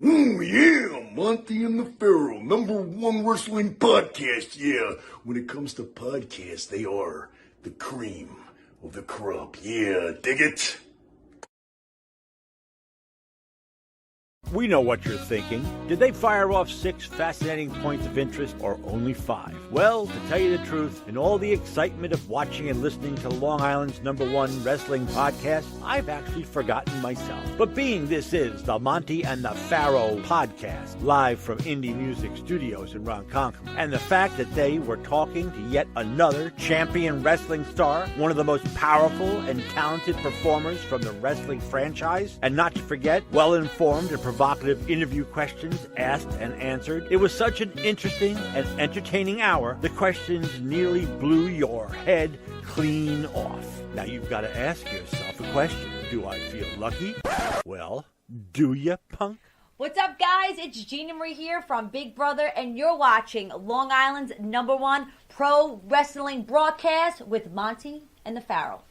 Oh yeah, Monty and the Pharaoh, #1 wrestling podcast. Yeah, when it comes to podcasts, they are the cream of the crop. Yeah, dig it? We know what you're thinking. Did they fire off 6 fascinating points of interest or only 5? Well, to tell you the truth, in all the excitement of watching and listening to Long Island's #1 wrestling podcast, I've actually forgotten myself. But being this is the Monty and the Pharaoh podcast, live from Indie Music Studios in Ronkonkoma, and the fact that they were talking to yet another champion wrestling star, one of the most powerful and talented performers from the wrestling franchise, and not to forget, well-informed and provocative interview questions asked and answered. It was such an interesting and entertaining hour, the questions nearly blew your head clean off. Now you've got to ask yourself a question. Do I feel lucky? Well, do ya, punk? What's up, guys? It's Gina Marie here from Big Brother, and you're watching Long Island's #1 pro wrestling broadcast with Monty and the Pharaoh.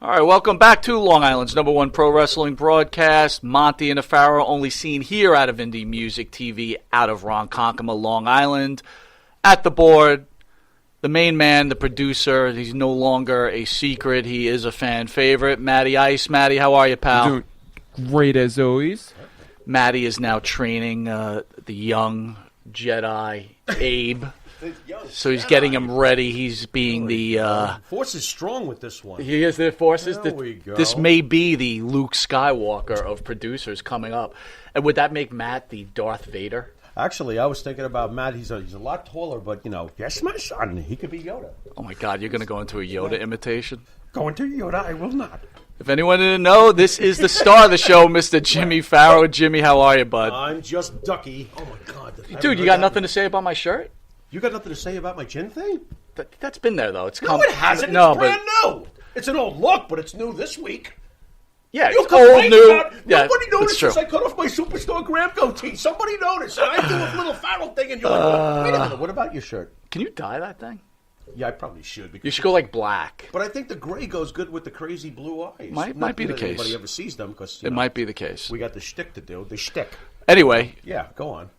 All right, welcome back to Long Island's #1 pro wrestling broadcast. Monty and the Pharaoh, only seen here out of Indie Music TV, out of Ronkonkoma, Long Island. At the board, the main man, the producer. He's no longer a secret. He is a fan favorite. Matty Ice. Matty, how are you, pal? Doing great as always. Matty is now training the young Jedi, Abe. So he's getting him ready. He's being the... Force is strong with this one. He is the forces. There we go. This may be the Luke Skywalker of producers coming up. And would that make Matt the Darth Vader? Actually, I was thinking about Matt. He's a lot taller, but, yes, my son, he could be Yoda. Oh, my God. You're going to go into a Yoda imitation? Going to Yoda, I will not. If anyone didn't know, this is the star of the show, Mr. Jimmy Pharaoh. Jimmy, how are you, bud? I'm just Ducky. Oh, my God. Dude, you got nothing to say about my shirt? You got nothing to say about my chin thing? That's been there, though. No, it hasn't. No, it's brand new. It's an old look, but it's new this week. Yeah, You it's old, new. Yeah, nobody noticed true. since I cut off my Superstar Graham goatee. Somebody noticed. And I do a little Pharaoh thing, and you're like, wait a minute, what about your shirt? Can you dye that thing? Yeah, I probably should. You should go like black. But I think the gray goes good with the crazy blue eyes. Might be the case. Nobody ever sees them because It might be the case. we got the shtick to do. The shtick. Anyway, Yeah, go on.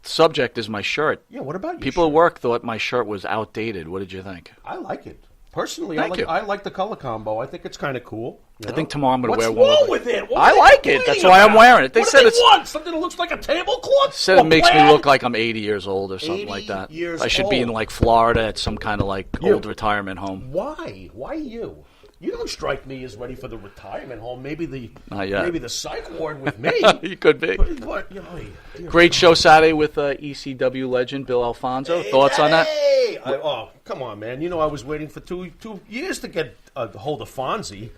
subject is my shirt. Yeah, what about you? People at work thought my shirt was outdated. What did you think? I like it. Personally, Thank you. I like the color combo. I think it's kind of cool. I think tomorrow I'm going to wear one. What's wrong with it? What I are they like it. That's complaining why I'm about? wearing it. They what said do it's want? Something that looks like a tablecloth? said it makes me plaid? look like I'm 80 years old or something 80 like that. years I should be in old. like Florida at some kind of like You- old retirement home. Why? Why you? You don't strike me as ready for the retirement home. Maybe Not yet. the psych ward with me. You could be. But Great show Saturday with ECW legend Bill Alfonso. Thoughts on that? Hey! Oh, come on, man. I was waiting for two years to get a hold of Fonzie.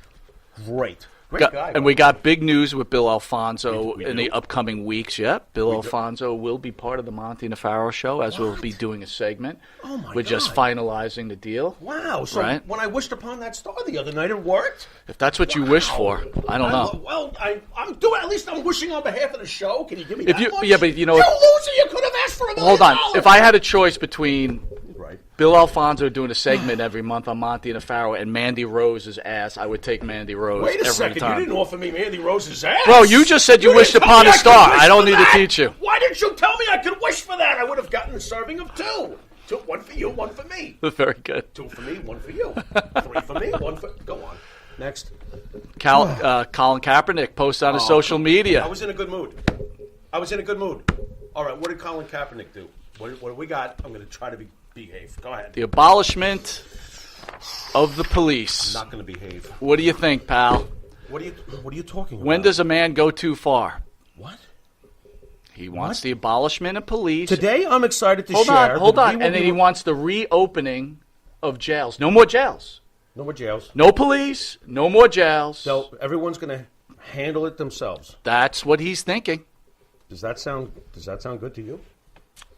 Great guy. And we got big news with Bill Alfonso We in do? the upcoming weeks. Yep, Bill Alfonso will be part of the Monty and the Pharaoh show, as we'll be doing a segment. Oh, my We're just God. finalizing the deal. Wow. So Right. when I wished upon that star the other night, it worked? If that's what you wish for, I don't know. Well, I'm doing. At least I'm wishing on behalf of the show. Can you give me If that you- much? yeah, but you know You what- loser! You could have asked for $1 million. Hold on. If I had a choice between Right. Bill Alfonso doing a segment every month on Monty and the Pharaoh and Mandy Rose's ass, I would take Mandy Rose Wait a every second. time. You didn't offer me Mandy Rose's ass. Bro, you just said you wished didn't tell upon me a I could star. wish I don't for need to that. teach you. Why didn't you tell me I could wish for that? I would have gotten a serving of two. One for you, one for me. Very good. 2 for me, 1 for you. 3 for me, 1 for... Go on. Next. Colin Kaepernick posted on his social media. I was in a good mood. All right, what did Colin Kaepernick do? What do we got? I'm going to try to behave. Go ahead. The abolishment of the police. I'm not going to behave. What do you think, pal? What are you talking about? When does a man go too far? What? He wants the abolishment of police. Today, I'm excited to Hold share. on. And then he wants the reopening of jails. No more jails. No more jails. No police. No more jails. So everyone's going to handle it themselves. That's what he's thinking. Does that sound good to you?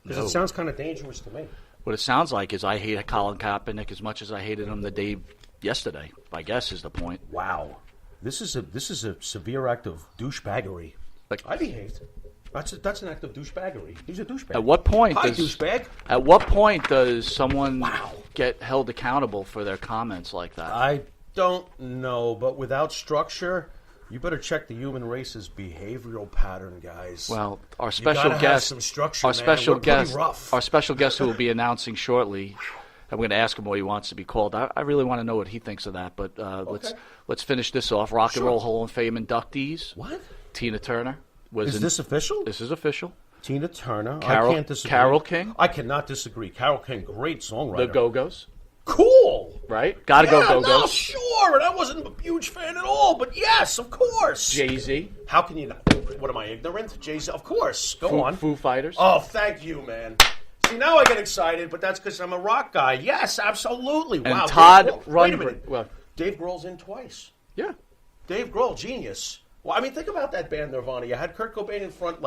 Because No. it sounds kind of dangerous to me. What it sounds like is I hate Colin Kaepernick as much as I hated him the day yesterday, I guess is the point. Wow. This is a severe act of douchebaggery. Like, I behaved. That's an act of douchebaggery. He's a douchebag. At what point douchebag. At what point does someone get held accountable for their comments like that? I don't know, but without structure, you better check the human race's behavioral pattern, guys. Well, our You special gotta have guest, some structure, our man. special We're pretty guest, rough. our special guest who will be announcing shortly. I'm going to ask him what he wants to be called. I really want to know what he thinks of that. But let's finish this off. Rock and Roll Hall of Fame inductees. What? Tina Turner was. Is this official? This is official. Tina Turner. Carol- I can't disagree. Carol King? I cannot disagree. Carol King, great songwriter. The Go-Go's. Cool. Right? Gotta go Go-Go's. No, sure. And I wasn't a huge fan at all, but yes, of course. Jay-Z. How can you not? What am I, ignorant? Jay-Z, of course. Go on. Foo Fighters. Oh, thank you, man. See, now I get excited, but that's because I'm a rock guy. Yes, absolutely. And wow. Todd Dave Grohl. Wait a Rundgren. minute. Well, Dave Grohl's in twice. yeah. Dave Grohl, genius. Well, I mean, think about that band Nirvana. You had Kurt Cobain in front,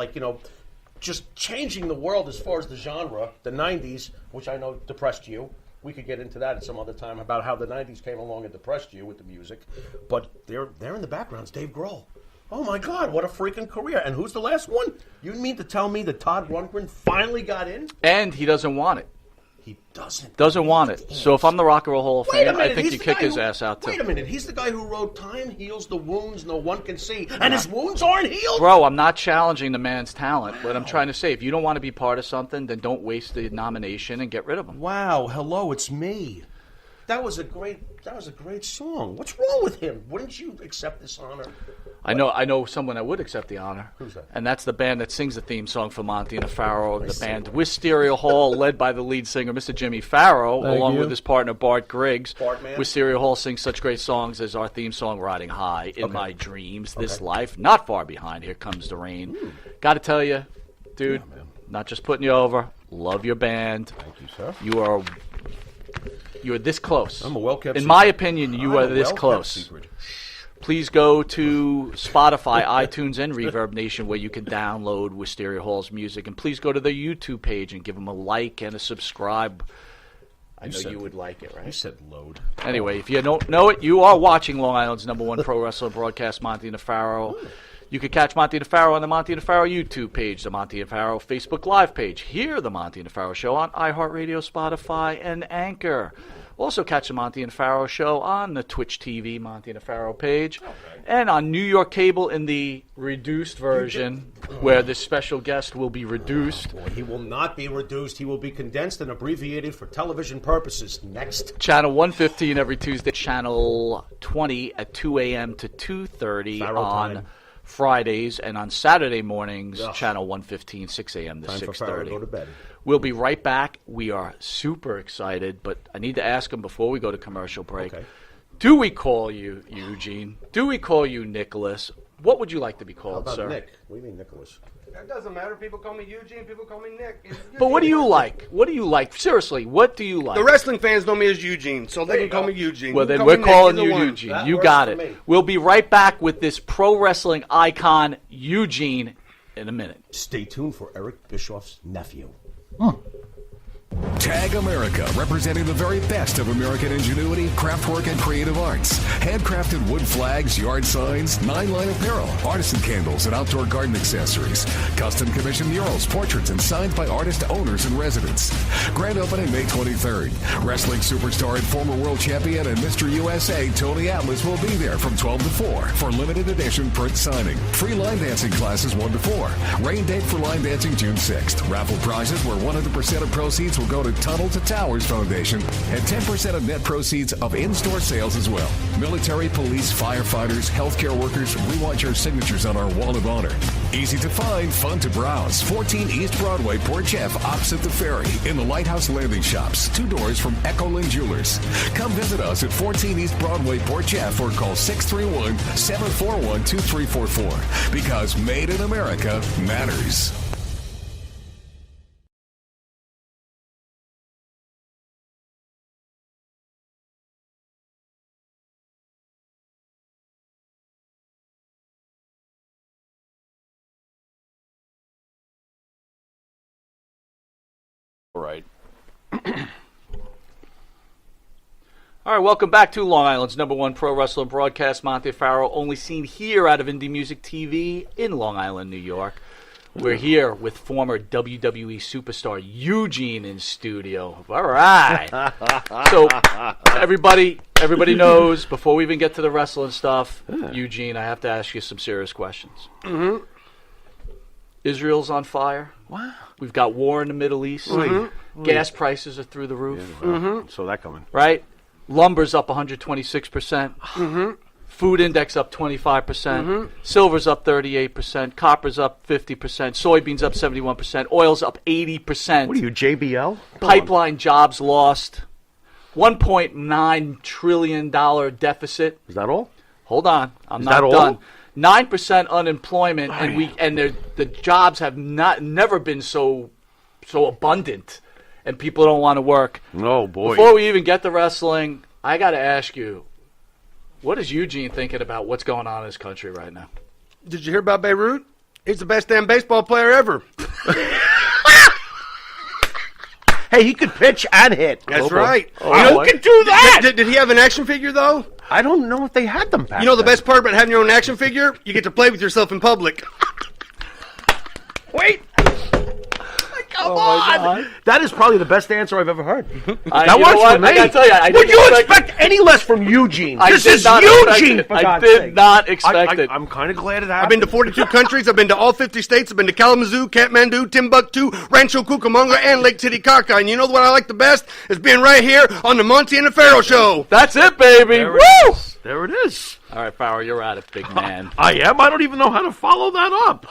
just changing the world as far as the genre, the 90s, which I know depressed you. We could get into that at some other time about how the 90s came along and depressed you with the music. But they're in the background. It's Dave Grohl. Oh, my God, what a freaking career. And who's the last one? You mean to tell me that Todd Rundgren finally got in? And he doesn't want it. He doesn't. Doesn't want it. So if I'm the Rock and Roll Hall of Wait a Fame, I minute, think he's you the kick guy his who- ass out too. Wait a minute, he's the guy who wrote "Time heals the wounds no one can see," and his wounds aren't healed. Bro, I'm not challenging the man's talent. What I'm trying to say, if you don't want to be part of something, then don't waste the nomination and get rid of him. Wow, hello, it's me. That was a great song. What's wrong with him? Wouldn't you accept this honor? I know someone that would accept the honor. Who's that? And that's the band that sings the theme song for Monty and the Pharaoh, the band Wisteria Hall, led by the lead singer, Mr. Jimmy Farrow, along with his partner, Bart Griggs. Bartman. Wisteria Hall sings such great songs as our theme song, Riding High, In My Dreams, This Life, Not Far Behind, Here Comes the Rain. Got to tell you, dude, not just putting you over, love your band. Thank you, sir. You are this close. I'm a well-kept In secret. my opinion, you I'm are a this well-kept close. secret. Please go to Spotify, iTunes, and Reverb Nation where you can download Wisteria Hall's music. And please go to their YouTube page and give them a like and a subscribe. I know you would like it, You right? said load. Anyway, if you don't know it, you are watching Long Island's #1 pro wrestling broadcast, Monty and the Pharaoh. You can catch Monty and the Pharaoh on the Monty and the Pharaoh YouTube page, the Monty and Pharaoh Facebook Live page. Hear the Monty and the Pharaoh Show on iHeartRadio, Spotify, and Anchor. Also catch the Monty and Pharaoh Show on the Twitch TV Monty and the Pharaoh page, and on New York Cable in the reduced version, where the special guest will be reduced. Boy, he will not be reduced. He will be condensed and abbreviated for television purposes. Next. Channel 115 every Tuesday, Channel 20 at 2 a.m. to 2:30 Pharaoh on time. Fridays, and on Saturday mornings, Channel 115, 6 a.m. to Time for Pharaoh to 6:30. go to bed. We'll be right back. We are super excited, but I need to ask him before we go to commercial break. Okay. Do we call you Eugene? Do we call you Nicholas? What would you like to be How called, about sir? Nick? What do you mean, Nicholas? That doesn't matter. People call me Eugene. People call me Nick. But what do you like? What do you like? Seriously, what do you like? The wrestling fans know me as Eugene, so they can call me Eugene. Well, You then call we're me Nick, calling either you one. Eugene. That You works got for it. me. We'll be right back with this pro wrestling icon, Eugene, in a minute. Stay tuned for Eric Bischoff's nephew. Tag America, representing the very best of American ingenuity, craftwork, and creative arts. Handcrafted wood flags, yard signs, 9-line apparel, artisan candles, and outdoor garden accessories. Custom commissioned murals, portraits, and signs by artist owners and residents. Grand opening May 23rd. Wrestling superstar and former world champion and Mr. USA Tony Atlas will be there from 12 to 4 for limited edition print signing. Free line dancing classes 1 to 4. Rain date for line dancing June 6th. Raffle prizes where 100% of proceeds will go go to Tunnel to Towers Foundation and 10% of net proceeds of in-store sales as well. Military, police, firefighters, healthcare workers, we want your signatures on our wall of honor. Easy to find, fun to browse. 14 East Broadway, Port Jeff, opposite the ferry, in the Lighthouse Landing Shops, 2 doors from Echo-Lynn Jewelers. Come visit us at 14 East Broadway, Port Jeff, or call 631-741-2344. Because made in America matters. Right. All right, welcome back to Long Island's #1 pro wrestling broadcast. Monte Farrow, only seen here out of Indie Music TV in Long Island, New York. We're here with former WWE superstar Eugene in studio. All right. So everybody knows, before we even get to the wrestling stuff, Eugene, I have to ask you some serious questions. Mm-hmm. Israel's on fire. Wow. We've got war in the Middle East. Mm-hmm. Gas prices are through the roof. Yeah, mm-hmm. So that coming. Right? Lumber's up 126%. Mm-hmm. Food index up 25%. Silver's up 38%. Copper's up 50%. Soybeans up 71%. Oil's up 80%. What are you, JBL? Pipeline jobs lost. $1.9 trillion deficit. Is that all? Hold on. I'm Is not that all? done. 9% unemployment, and the jobs have never been so abundant, and people don't want to work. Oh, boy. Before we even get to wrestling, I got to ask you, what is Eugene thinking about what's going on in this country right now? Did you hear about Beirut? He's the best damn baseball player ever. Hey, he could pitch and hit. That's right. Who can do that? Did he have an action figure, though? I don't know if they had them back You know the then. best part about having your own action figure? You get to play with yourself in public. Wait. Come Oh, on. my God. That is probably the best answer I've ever heard. You That know works what? for me. I gotta tell you, I Would didn't you expect expect any less from Eugene? I This did is not expect Eugene, it. for I God's did sake. not expect it. I'm kind of glad it I've happened. been to 42 countries. I've been to all 50 states. I've been to Kalamazoo, Kathmandu, Timbuktu, Rancho Cucamonga, and Lake Titicaca. And you know what I like the best? Is being right here on the Monty and the Pharaoh Show. That's it, baby. There Woo! it is. There it is. All right, Farrow, you're at it, big man. I am? I don't even know how to follow that up.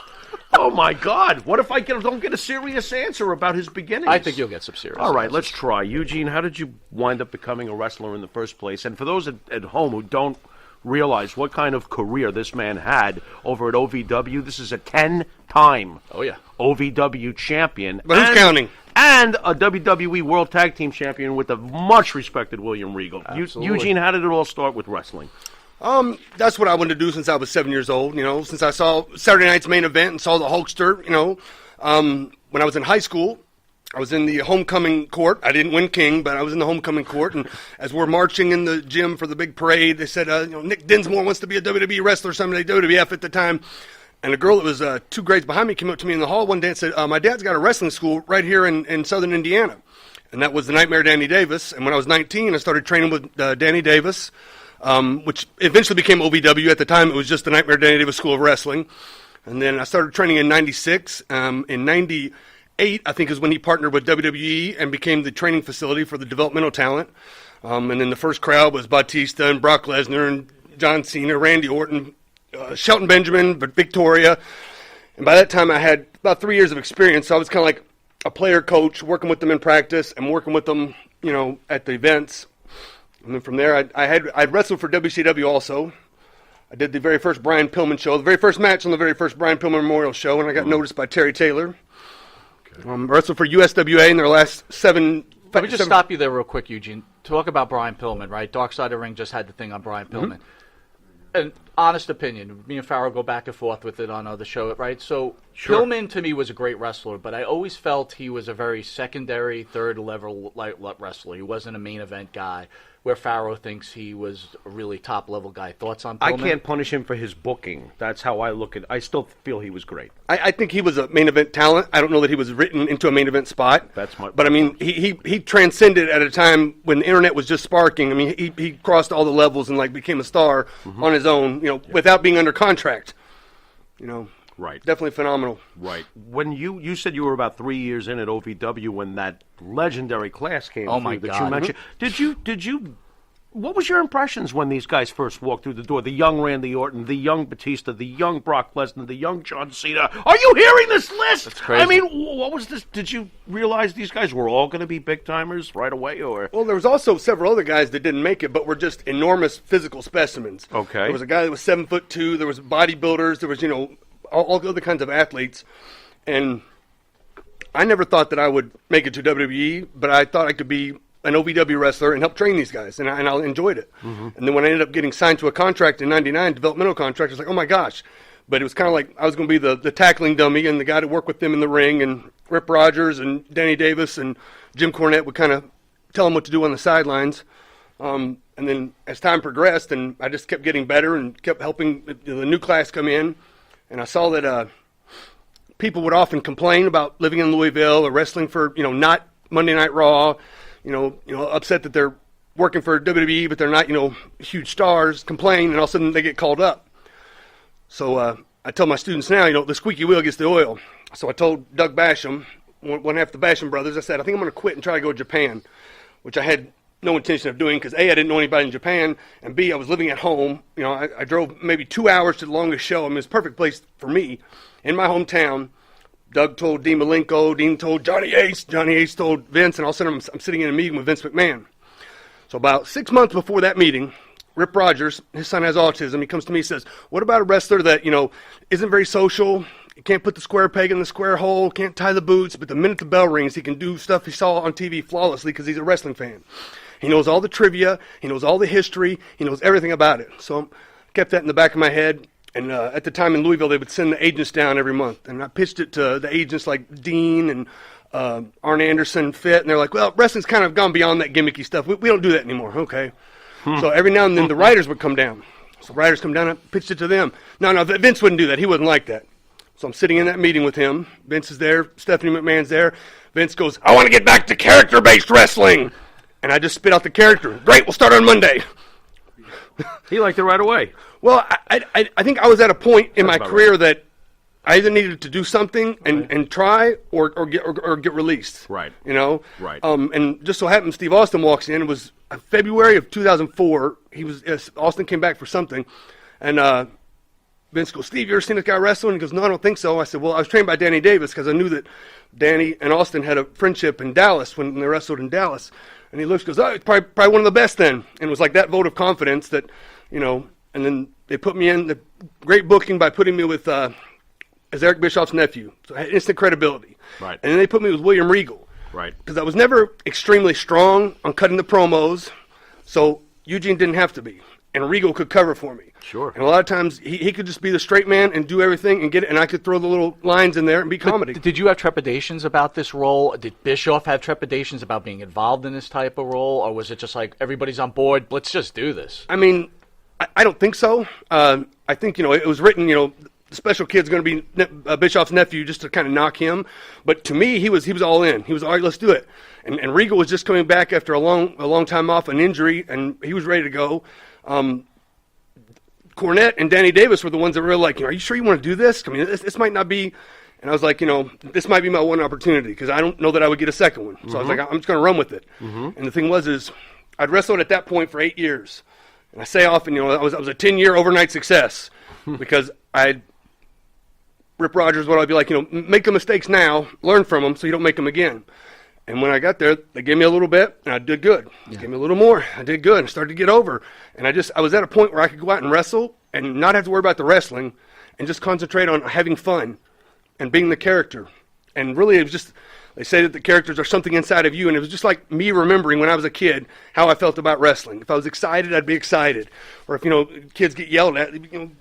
Oh, my God. What if I don't get a serious answer about his beginnings? I think you'll get some serious All right, answers. let's try. Eugene, how did you wind up becoming a wrestler in the first place? And for those at home who don't realize what kind of career this man had over at OVW, this is a 10-time Oh, yeah. OVW champion. But who's counting? And a WWE World Tag Team champion with the much-respected William Regal. Absolutely. Eugene, how did it all start with wrestling? That's what I wanted to do since I was 7 years old, since I saw Saturday night's main event and saw the Hulkster, when I was in high school, I was in the homecoming court. I didn't win king, but I was in the homecoming court, and as we're marching in the gym for the big parade, they said, Nick Dinsmore wants to be a WWE wrestler someday, WWF at the time. And a girl that was 2 grades behind me came up to me in the hall one day and said, my dad's got a wrestling school right here in southern Indiana. And that was the Nightmare Danny Davis. And when I was 19, I started training with Danny Davis, which eventually became OVW. At the time, it was just the Nightmare Danny Davis School of Wrestling. And then I started training in 96. In 98, I think, is when he partnered with WWE and became the training facility for the developmental talent. And then the first crowd was Batista and Brock Lesnar and John Cena, Randy Orton, Shelton Benjamin, but Victoria. And by that time, I had about 3 years of experience. So I was kind of like a player coach, working with them in practice and working with them, at the events. And then from there, I'd wrestled for WCW also. I did the very first Brian Pillman show, the very first match on the very first Brian Pillman Memorial show, and I got noticed by Terry Taylor. I wrestled for USWA in their last 7. Let me just stop you there real quick, Eugene. Talk about Brian Pillman, right? Dark Side of the Ring just had the thing on Brian Pillman. An honest opinion. Me and Farrell go back and forth with it on the show, right? So Pillman to me was a great wrestler, but I always felt he was a very secondary, third level wrestler. He wasn't a main event guy. Where Farrow thinks he was a really top level guy. Thoughts on Pillman? I can't punish him for his booking. That's how I look at it. I still feel he was great. I think he was a main event talent. I don't know that he was written into a main event spot. But I mean, he transcended at a time when the internet was just sparking. I mean, he crossed all the levels and became a star on his own, without being under contract. Right. Definitely phenomenal. Right. When you said you were about 3 years in at OVW when that legendary class came Oh, through my that God. you mentioned. Did you what was your impressions when these guys first walked through the door? The young Randy Orton, the young Batista, the young Brock Lesnar, the young John Cena. Are you hearing this list? That's crazy. I mean, what was this? Did you realize these guys were all going to be big timers right away, or? Well, there was also several other guys that didn't make it, but were just enormous physical specimens. Okay. There was a guy that was 7'2". There was bodybuilders. There was, all other kinds of athletes. And I never thought that I would make it to WWE, but I thought I could be an OVW wrestler and help train these guys, and I enjoyed it. Mm-hmm. And then when I ended up getting signed to a contract in '99, developmental contract, I was like, oh my gosh. But it was kind of like I was going to be the tackling dummy and the guy to work with them in the ring, and Rip Rogers and Danny Davis and Jim Cornett would kind of tell them what to do on the sidelines. And then as time progressed, and I just kept getting better and kept helping the new class come in, and I saw that people would often complain about living in Louisville or wrestling for, not Monday Night Raw, upset that they're working for WWE, but they're not, huge stars, complain, and all of a sudden they get called up. So I tell my students now, the squeaky wheel gets the oil. So I told Doug Basham, one half the Basham brothers, I said, I think I'm going to quit and try to go to Japan, which I had no intention of doing because A, I didn't know anybody in Japan, and B, I was living at home. I drove maybe 2 hours to the longest show. I mean, it's a perfect place for me in my hometown. Doug told Dean Malenko, Dean told Johnny Ace told Vince, and all of a sudden I'm sitting in a meeting with Vince McMahon. So about 6 months before that meeting, Rip Rogers, his son has autism, he comes to me and says, what about a wrestler that, isn't very social, he can't put the square peg in the square hole, can't tie the boots, but the minute the bell rings, he can do stuff he saw on TV flawlessly because he's a wrestling fan. He knows all the trivia, he knows all the history, he knows everything about it. So I kept that in the back of my head. And at the time in Louisville, they would send the agents down every month. And I pitched it to the agents like Dean and Arn Anderson, Fit. And they're like, well, wrestling's kind of gone beyond that gimmicky stuff. We don't do that anymore. Okay. So every now and then the writers would come down. So writers come down, I pitched it to them. No, Vince wouldn't do that. He wouldn't like that. So I'm sitting in that meeting with him. Vince is there. Stephanie McMahon's there. Vince goes, I want to get back to character-based wrestling. And I just spit out the character. Great, we'll start on Monday. He liked it right away. Well, I think I was at a point in my career right. that I either needed to do something and try or get released. Right. Right. And just so happened, Steve Austin walks in. It was February of 2004. Austin came back for something, and Vince goes, Steve, you ever seen this guy wrestle? And he goes, no, I don't think so. I said, well, I was trained by Danny Davis because I knew that Danny and Austin had a friendship in Dallas when they wrestled in Dallas. And he looks, goes, oh, it's probably one of the best then. And it was like that vote of confidence that, and then they put me in the great booking by putting me with as Eric Bischoff's nephew. So I had instant credibility. Right. And then they put me with William Regal. Right. Because I was never extremely strong on cutting the promos, so Eugene didn't have to be. And Regal could cover for me. Sure. And a lot of times he could just be the straight man and do everything and get it, and I could throw the little lines in there and be comedy. Did you have trepidations about this role? Did Bischoff have trepidations about being involved in this type of role, or was it just like everybody's on board, let's just do this? I mean, I don't think so. I think, it was written, the special kid's going to be Bischoff's nephew just to kind of knock him. But to me, he was all in. He was, all right, let's do it. And Regal was just coming back after a long time off, an injury, and he was ready to go. Cornette and Danny Davis were the ones that were really like, are you sure you want to do this? I mean, this might not be. And I was like, this might be my one opportunity because I don't know that I would get a second one. So I was like, I'm just going to run with it. And the thing is I'd wrestled at that point for 8 years. And I say often, I was a 10-year overnight success because Rip Rogers, what I'd be like, make the mistakes now, learn from them so you don't make them again. And when I got there, they gave me a little bit, and I did good. They gave me a little more, I did good, and started to get over. And I was at a point where I could go out and wrestle and not have to worry about the wrestling and just concentrate on having fun and being the character. And really, it was just, they say that the characters are something inside of you, and it was just like me remembering when I was a kid how I felt about wrestling. If I was excited, I'd be excited. Or if, kids get yelled at,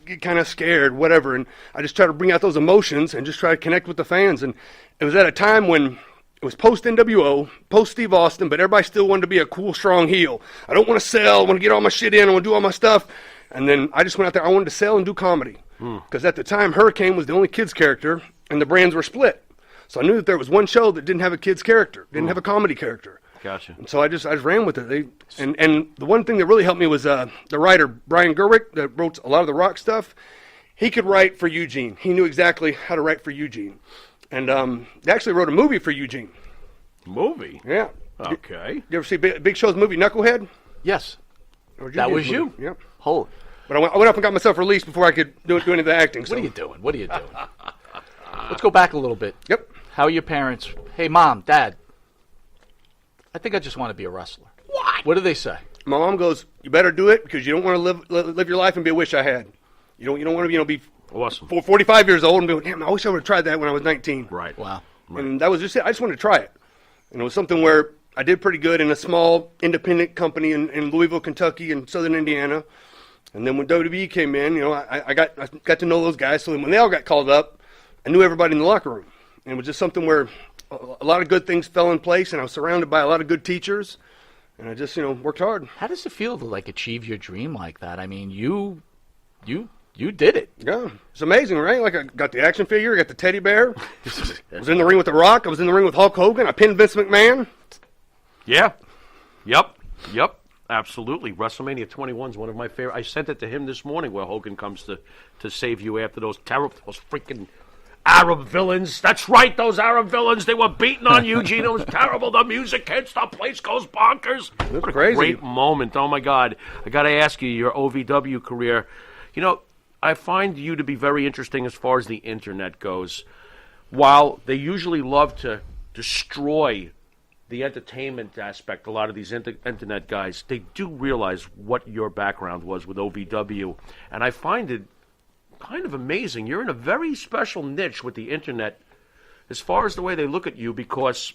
get kind of scared, whatever. And I just try to bring out those emotions and just try to connect with the fans. And it was at a time when it was post-NWO, post-Steve Austin, but everybody still wanted to be a cool, strong heel. I don't want to sell. I want to get all my shit in. I want to do all my stuff. And then I just went out there. I wanted to sell and do comedy. Because at the time, Hurricane was the only kid's character, and the brands were split. So I knew that there was one show that didn't have a kid's character, didn't have a comedy character. Gotcha. And so I just ran with it. And the one thing that really helped me was the writer, Brian Gerwick, that wrote a lot of the Rock stuff. he could write for Eugene. He knew exactly how to write for Eugene. And they actually wrote a movie for Eugene. Movie? Yeah. Okay. You ever see Big Show's movie, Knucklehead? Yes. Or That was Eugene's movie? you. Yep. Holy. But I went up and got myself released before I could do any of the acting. So. What are you doing? What are you doing? Let's go back a little bit. Yep. How are your parents? Hey, Mom, Dad, I think I just want to be a wrestler. What do they say? My mom goes, you better do it because you don't want to live your life and be a wish I had. You don't want to be Awesome. 45 years old and be, damn, I wish I would have tried that when I was 19. Right. Wow. And that was just it. I just wanted to try it. And it was something where I did pretty good in a small independent company in Louisville, Kentucky, and Southern Indiana. And then when WWE came in, I got to know those guys. So when they all got called up, I knew everybody in the locker room. And it was just something where a lot of good things fell in place, and I was surrounded by a lot of good teachers. And I just, worked hard. How does it feel to achieve your dream like that? I mean, you did it. Yeah, it's amazing, right? Like I got the action figure, I got the teddy bear. I was in the ring with The Rock. I was in the ring with Hulk Hogan. I pinned Vince McMahon. Yeah. Yep. Absolutely. WrestleMania 21 is one of my favorite. I sent it to him this morning where Hogan comes to save you after those freaking Arab villains. That's right, those Arab villains. They were beating on Eugene. It was terrible. The music hits. The place goes bonkers. That's what a crazy. great moment. Oh, my God. I got to ask you, your OVW career, I find you to be very interesting as far as the internet goes. While they usually love to destroy the entertainment aspect, a lot of these internet guys, they do realize what your background was with OVW. And I find it kind of amazing. You're in a very special niche with the internet as far as the way they look at you, because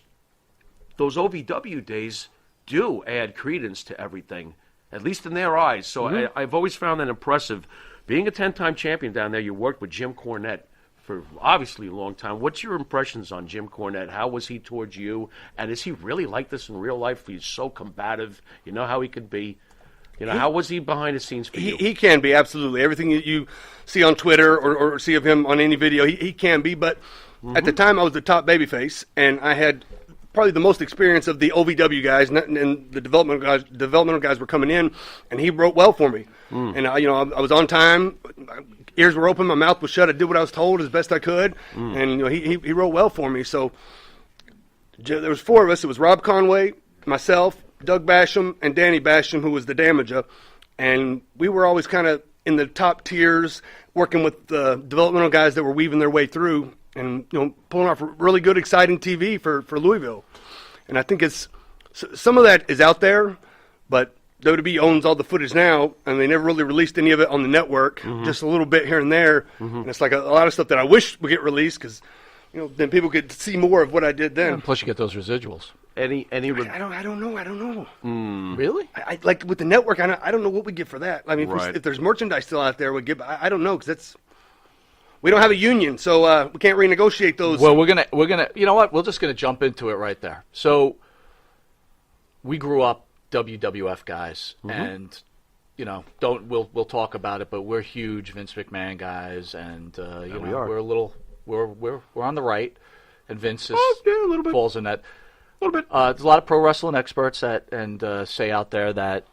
those OVW days do add credence to everything, at least in their eyes. So I've always found that impressive. Being a 10-time champion down there, you worked with Jim Cornett for obviously a long time. What's your impressions on Jim Cornett? How was he towards you? And is he really like this in real life? He's so combative. You know how he could be. How was he behind the scenes for you? He can be, absolutely. Everything you see on Twitter or see of him on any video, he can be. But at the time, I was the top babyface, and I had probably the most experience of the OVW guys, and the developmental guys were coming in, and he wrote well for me. And I was on time, my ears were open, my mouth was shut. I did what I was told as best I could, and he wrote well for me. So there was four of us. It was Rob Conway, myself, Doug Basham, and Danny Basham, who was the Damager, and we were always kind of in the top tiers, working with the developmental guys that were weaving their way through, and pulling off really good, exciting TV for Louisville. And I think some of that is out there, but WWE owns all the footage now, and they never really released any of it on the network, just a little bit here and there. And it's like a lot of stuff that I wish would get released, because then people could see more of what I did then. And plus, you get those residuals. I don't know. Really? I like with the network. I don't know what we get for that. I mean, Right. if there's merchandise still out there, we give. I don't know, because we don't have a union, so we can't renegotiate those. Well, we're gonna. You know what? We're just gonna jump into it right there. So we grew up WWF guys, and we'll talk about it, but we're huge Vince McMahon guys, and we are. we're a little we're on the right, and Vince a little bit. falls in that. A little bit. There's a lot of pro wrestling experts that say out there that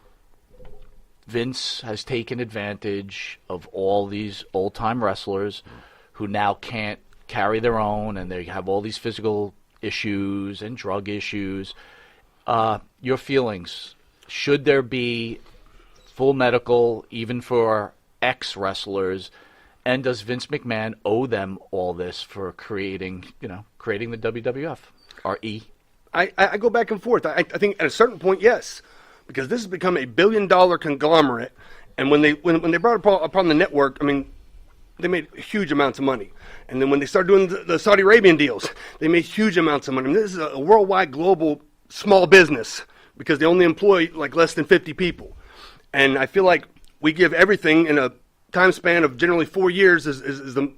Vince has taken advantage of all these old-time wrestlers who now can't carry their own, and they have all these physical issues and drug issues. Your feelings, should there be full medical even for ex-wrestlers, and does Vince McMahon owe them all this for creating the WWF, RE? I go back and forth. I think at a certain point, yes, because this has become a $1 billion conglomerate, and when they brought it upon the network, I mean, they made huge amounts of money. And then when they started doing the Saudi Arabian deals, they made huge amounts of money. I mean, this is a worldwide, global, small business, because they only employ like less than 50 people. And I feel like we give everything in a time span of generally 4 years is the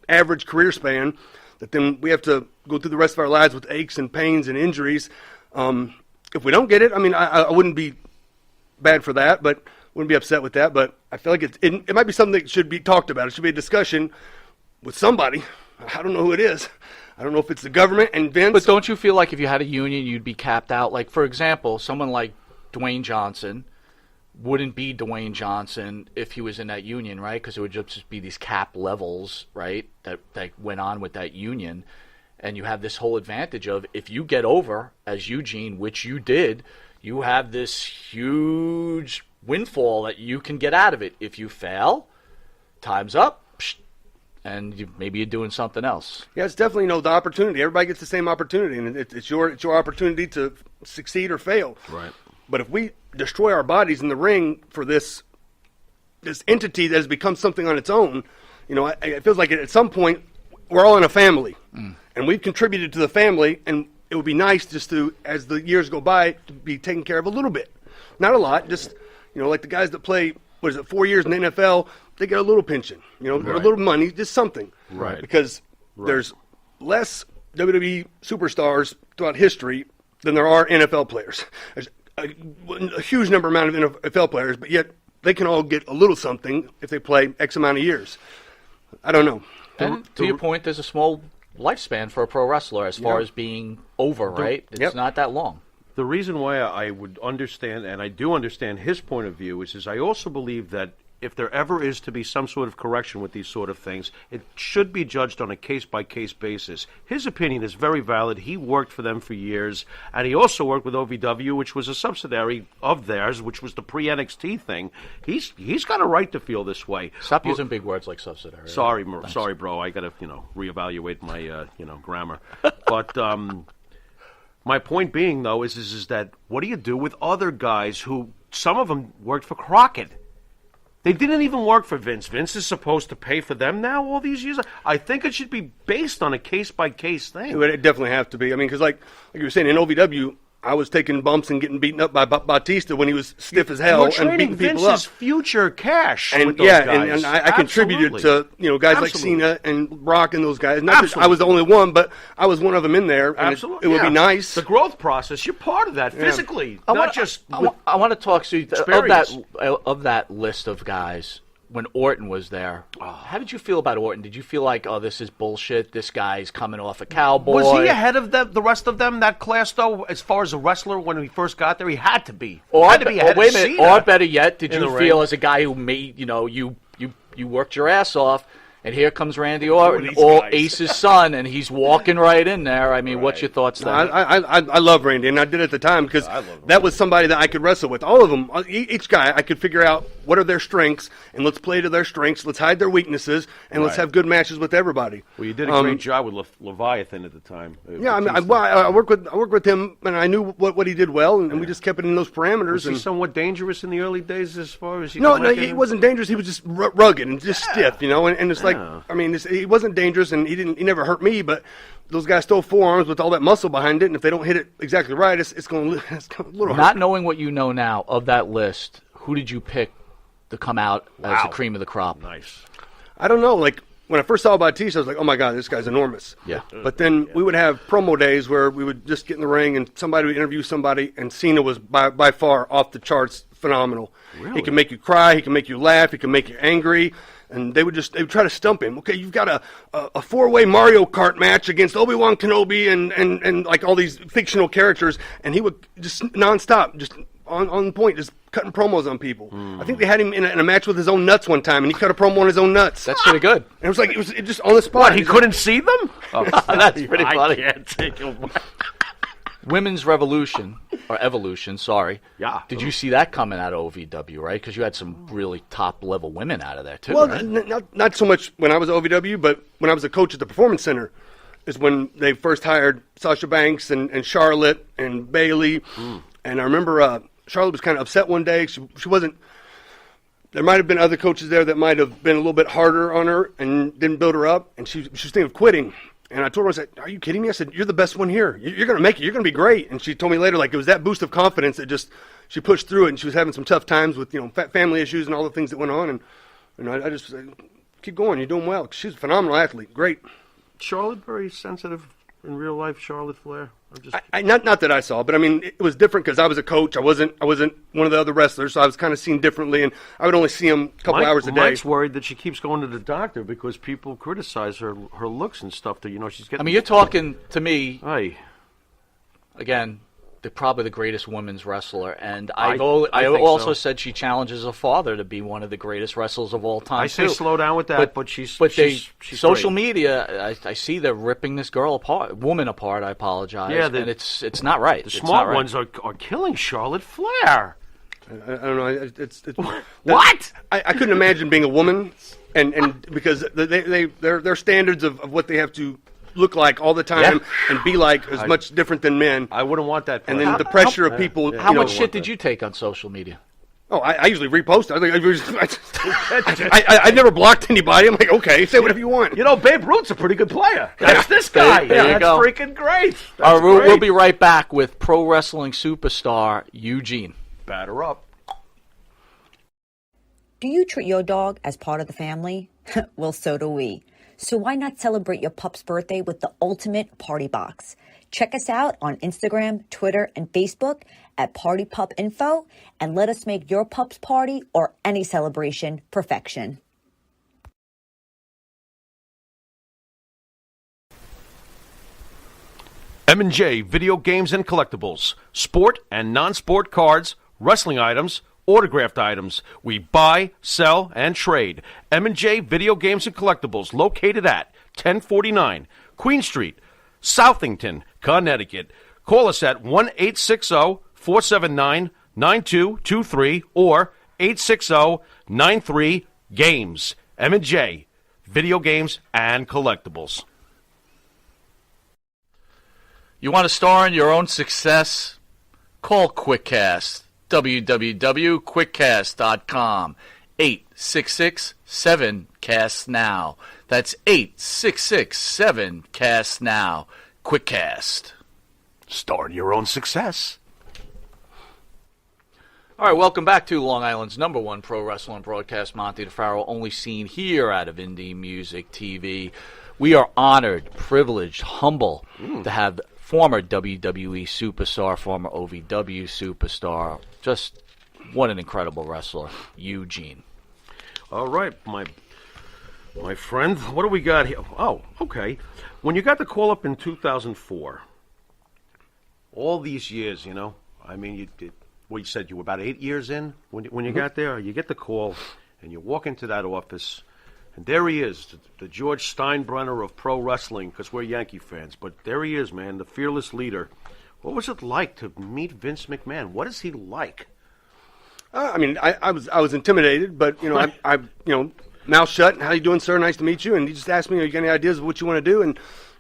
average career span, that then we have to go through the rest of our lives with aches and pains and injuries. If we don't get it, I mean, I wouldn't be bad for that, but wouldn't be upset with that. But I feel like it might be something that should be talked about. It should be a discussion with somebody. I don't know who it is. I don't know if it's the government and Vince. But don't you feel like if you had a union, you'd be capped out? Like, for example, someone like Dwayne Johnson wouldn't be Dwayne Johnson if he was in that union, right? Because it would just be these cap levels, right, that went on with that union. And you have this whole advantage of if you get over as Eugene, which you did, you have this huge windfall that you can get out of it. If you fail, time's up, and maybe you're doing something else. Yeah, it's definitely the opportunity. Everybody gets the same opportunity, and it's your opportunity to succeed or fail. Right. But if we destroy our bodies in the ring for this entity that has become something on its own, it feels like at some point we're all in a family, and we've contributed to the family, and it would be nice just to, as the years go by, to be taken care of a little bit, not a lot. Just like the guys that play 4 years in the NFL, they get a little pension, or a little money, just something, right? Because there's less WWE superstars throughout history than there are NFL players. There's a huge amount of NFL players, but yet they can all get a little something if they play X amount of years. I don't know. And to your point, there's a small lifespan for a pro wrestler as far as being over, right? It's not that long. The reason why I would understand, and I do understand his point of view, is I also believe that if there ever is to be some sort of correction with these sort of things, it should be judged on a case-by-case basis. His opinion is very valid. He worked for them for years, and he also worked with OVW, which was a subsidiary of theirs, which was the pre-NXT thing. He's got a right to feel this way. Stop using big words like subsidiary. Sorry, bro. I got to reevaluate my grammar. But my point being, though, is that what do you do with other guys who some of them worked for Crockett? They didn't even work for Vince. Vince is supposed to pay for them now all these years. I think it should be based on a case-by-case thing. It would definitely have to be. I mean, because like you were saying, in OVW, I was taking bumps and getting beaten up by Batista when he was stiff as hell and beating people up. Vince's future cash and with those guys. And I contributed to guys like Cena and Brock and those guys. Not that I was the only one, but I was one of them in there. And Absolutely, it would be nice. The growth process, you're part of that physically, I not just. I want to talk to you of that list of guys. When Orton was there, how did you feel about Orton? Did you feel like, oh, this is bullshit, this guy's coming off a cowboy? Was he ahead of the rest of them, that class, though, as far as a wrestler when he first got there? He had to be. Or better yet, did you feel as a guy who made, you worked your ass off, and here comes Randy Orton, Ace's son, and he's walking right in there. I mean, what's your thoughts there? I love Randy, and I did at the time because that was somebody that I could wrestle with. All of them, each guy, I could figure out what are their strengths, and let's play to their strengths. Let's hide their weaknesses, and let's have good matches with everybody. Well, you did a great job with Leviathan at the time. Yeah, I mean, I worked with him, and I knew what he did well, and we just kept it in those parameters. Was he somewhat dangerous in the early days as far as No, he wasn't dangerous. He was just rugged and just stiff, and it's like, I mean, he wasn't dangerous, and he never hurt me, but those guys stole forearms with all that muscle behind it, and if they don't hit it exactly right, it's going to a little hurt. Not knowing what you know now of that list, who did you pick to come out as the cream of the crop? Nice. I don't know. Like, when I first saw Batista, I was like, oh, my God, this guy's enormous. Yeah. But then we would have promo days where we would just get in the ring, and somebody would interview somebody, and Cena was by far off the charts phenomenal. Really? He can make you cry. He can make you laugh. He can make you angry. And they would try to stump him. Okay, you've got a four-way Mario Kart match against Obi-Wan Kenobi and like all these fictional characters, and he would just nonstop, just on point, just cutting promos on people. I think they had him in a match with his own nuts one time, and he cut a promo on his own nuts. That's pretty good. And it was like it was just on the spot. What, he couldn't see them? Oh, that's pretty funny. I can't take it. Women's Revolution, or Evolution, sorry. Yeah. Did you see that coming out of OVW, right? Because you had some really top-level women out of there, too, well, right? not so much when I was at OVW, but when I was a coach at the Performance Center is when they first hired Sasha Banks and Charlotte and Bayley. And I remember Charlotte was kind of upset one day. She wasn't – there might have been other coaches there that might have been a little bit harder on her and didn't build her up, and she was thinking of quitting. And I told her, I said, are you kidding me? I said, you're the best one here. You're going to make it. You're going to be great. And she told me later, like, it was that boost of confidence that just, she pushed through it, and she was having some tough times with, family issues and all the things that went on. And I just said, keep going. You're doing well. She's a phenomenal athlete. Great. Charlotte, very sensitive in real life, Charlotte Flair. Not that I saw, but I mean, it was different because I was a coach. I wasn't one of the other wrestlers, so I was kind of seen differently, and I would only see him a couple hours a day. Mike's worried that she keeps going to the doctor because people criticize her looks and stuff. That she's getting. I mean, you're talking to me. Hey. Again, probably the greatest women's wrestler, and I I think also so. said she challenges her father to be one of the greatest wrestlers of all time. I say too. slow down with that, but she's social great. media. I see they're ripping this woman apart. I apologize. Yeah, and it's not right. The It's smart not right. ones are killing Charlotte Flair. I don't know. It's What? I couldn't imagine being a woman, and because their standards of what they have to look like all the time and be like is much different than men. I wouldn't want that. And then the pressure of people. How you know, much shit did you take on social media? Oh, I usually repost. I never blocked anybody. I'm like, okay, say whatever you want. You know, Babe Ruth's a pretty good player. That's this guy. There you That's go. freaking great. All right, That's we'll great. be right back with pro wrestling superstar Eugene. Batter up. Do you treat your dog as part of the family? Well, so do we. So why not celebrate your pup's birthday with the ultimate party box? Check us out on Instagram, Twitter, and Facebook at Party Pup Info, and let us make your pup's party or any celebration perfection. M&J Video Games and Collectibles. Sport and non-sport cards, wrestling items, autographed items. We buy, sell, and trade. M&J Video Games and Collectibles, located at 1049 Queen Street, Southington, Connecticut. Call us at 1-860-479-9223 or 860-93-GAMES. M&J Video Games and Collectibles. You want to star in your own success? Call QuickCast. www.quickcast.com. 866-7-CAST-NOW. That's 866-7-CAST-NOW. QuickCast. Start your own success. All right, welcome back to Long Island's number one pro wrestling broadcast, Monty DeFaro, only seen here out of Indie Music TV. We are honored, privileged, humble to have former WWE superstar, former OVW superstar, just what an incredible wrestler, Eugene. All right, my friend, what do we got here? Oh, okay. When you got the call up in 2004, all these years, you know, I mean, you did. Well, you said you were about 8 years in when you got there. You get the call, and you walk into that office, and there he is, the George Steinbrenner of pro wrestling, because we're Yankee fans. But there he is, man, the fearless leader. What was it like to meet Vince McMahon? What is he like? I mean, I was intimidated, but you know, I mouth shut. How you doing, sir? Nice to meet you. And he just asked me, "You got any ideas of what you want to do?" And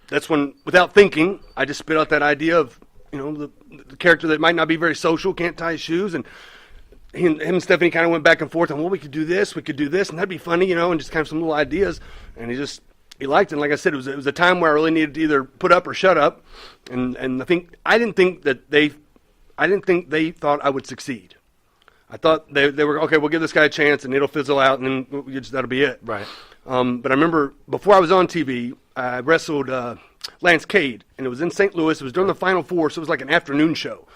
that's when, without thinking, I just spit out that idea of, you know, the character that might not be very social, can't tie his shoes, and him and Stephanie kind of went back and forth on, well, we could do this, and that'd be funny, you know, and just kind of some little ideas, and he liked it. And like I said, it was a time where I really needed to either put up or shut up, and I didn't think they thought I would succeed. I thought they were, okay, we'll give this guy a chance, and it'll fizzle out, and then that'll be it. Right. But I remember before I was on TV, I wrestled Lance Cade, and it was in St. Louis. It was during the Final Four, so it was like an afternoon show.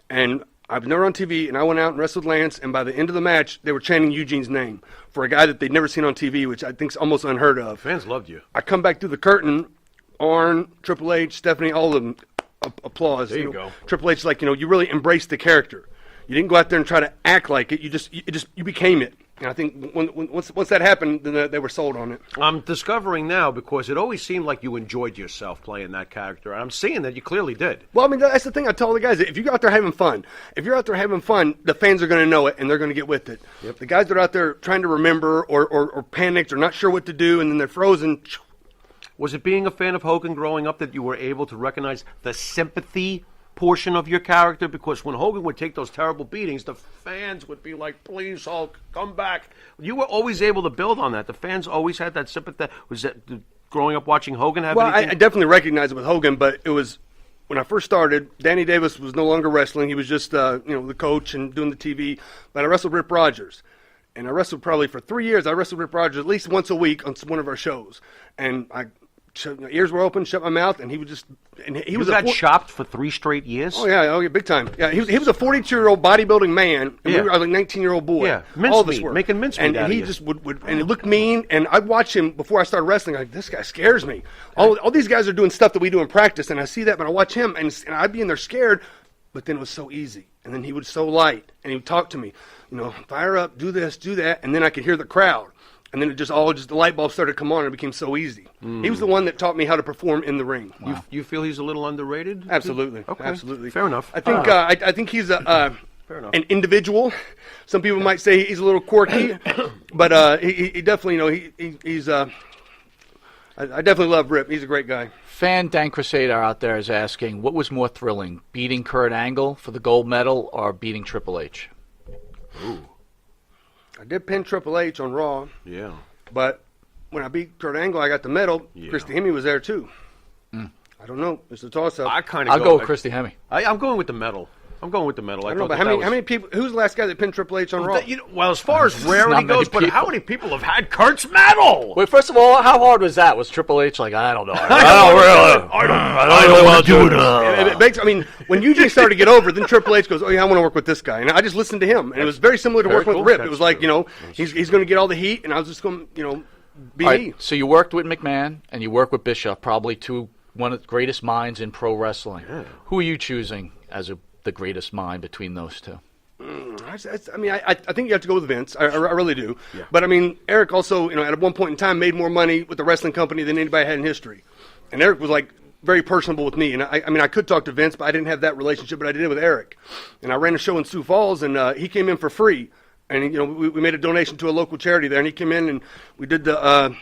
And I was never on TV, and I went out and wrestled Lance, and by the end of the match, they were chanting Eugene's name for a guy that they'd never seen on TV, which I think is almost unheard of. Fans loved you. I come back through the curtain, Arn, Triple H, Stephanie, all of them applause. There you go. Triple H, like, you know, you really embraced the character. You didn't go out there and try to act like it. You became it. And I think once that happened, then they were sold on it. I'm discovering now, because it always seemed like you enjoyed yourself playing that character. And I'm seeing that you clearly did. Well, I mean, that's the thing I tell all the guys. If you're out there having fun, the fans are going to know it, and they're going to get with it. Yep. The guys that are out there trying to remember or panicked or not sure what to do, and then they're frozen. Was it being a fan of Hogan growing up that you were able to recognize the sympathy portion of your character? Because when Hogan would take those terrible beatings, the fans would be like, please, Hulk, come back. You were always able to build on that. The fans always had that sympathy. Was that growing up watching Hogan have anything? I definitely recognized it with Hogan, but it was when I first started, Danny Davis was no longer wrestling. He was just the coach and doing the TV. But I wrestled Rip Rogers. And I wrestled probably for 3 years. I wrestled Rip Rogers at least once a week on one of our shows. And my ears were open, shut my mouth, and he would just. And he was got chopped for 3 straight years. Oh yeah, big time. Yeah, he was a 42-year-old bodybuilding man, and we were like 19-year-old boy. Yeah, all this work, making mincemeat. And he just would, and he looked mean. And I'd watch him before I started wrestling. Like, this guy scares me. All these guys are doing stuff that we do in practice, and I see that, but I watch him, and I'd be in there scared. but then it was so easy. And then he was so light, and he would talk to me, fire up, do this, do that, and then I could hear the crowd. And then the light bulb started to come on, and it became so easy. He was the one that taught me how to perform in the ring. Wow. You feel he's a little underrated? Absolutely. Okay. Absolutely. Fair enough. I think I think he's an individual. Some people might say he's a little quirky, but he definitely, he's. I definitely love Rip. He's a great guy. Fan Dan Crusader out there is asking, what was more thrilling, beating Kurt Angle for the gold medal or beating Triple H? Ooh. I did pin Triple H on Raw. Yeah. But when I beat Kurt Angle, I got the medal. Yeah. Christy Hemme was there too. I don't know. It's a toss-up. I'll go with Christy Hemme. I'm going with the medal. I don't know, but how many people? Who's the last guy that pinned Triple H on Raw? As far as rarity goes, but how many people have had Kurt's medal? Wait, first of all, how hard was that? Was Triple H like, I don't know. I don't want to do it. It makes. I mean, when Eugene started to get over, then Triple H goes, "Oh yeah, I want to work with this guy," and I just listened to him, and it was very similar to working with Rip. It was like, he's going to get all the heat, and I was just going, be me. So you worked with McMahon and you worked with Bischoff, probably one of the greatest minds in pro wrestling. Yeah. Who are you choosing as the greatest mind between those two? I think you have to go with Vince. I really do. Yeah. But I mean, Eric also, at one point in time, made more money with the wrestling company than anybody had in history. And Eric was like very personable with me. And I could talk to Vince, but I didn't have that relationship. But I did with Eric. And I ran a show in Sioux Falls, and he came in for free. And we made a donation to a local charity there. And he came in, and we did the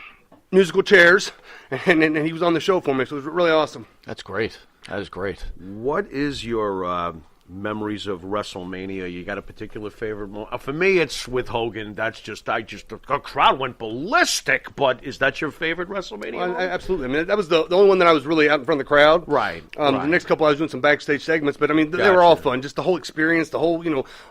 musical chairs, and he was on the show for me. So it was really awesome. That's great. That is great. What is your memories of WrestleMania? You got a particular favorite? For me, it's with Hogan. The crowd went ballistic. But is that your favorite WrestleMania? Well, absolutely. I mean, that was the only one that I was really out in front of the crowd. Right. The next couple, I was doing some backstage segments, but I mean, they were all fun. Just the whole experience, the whole,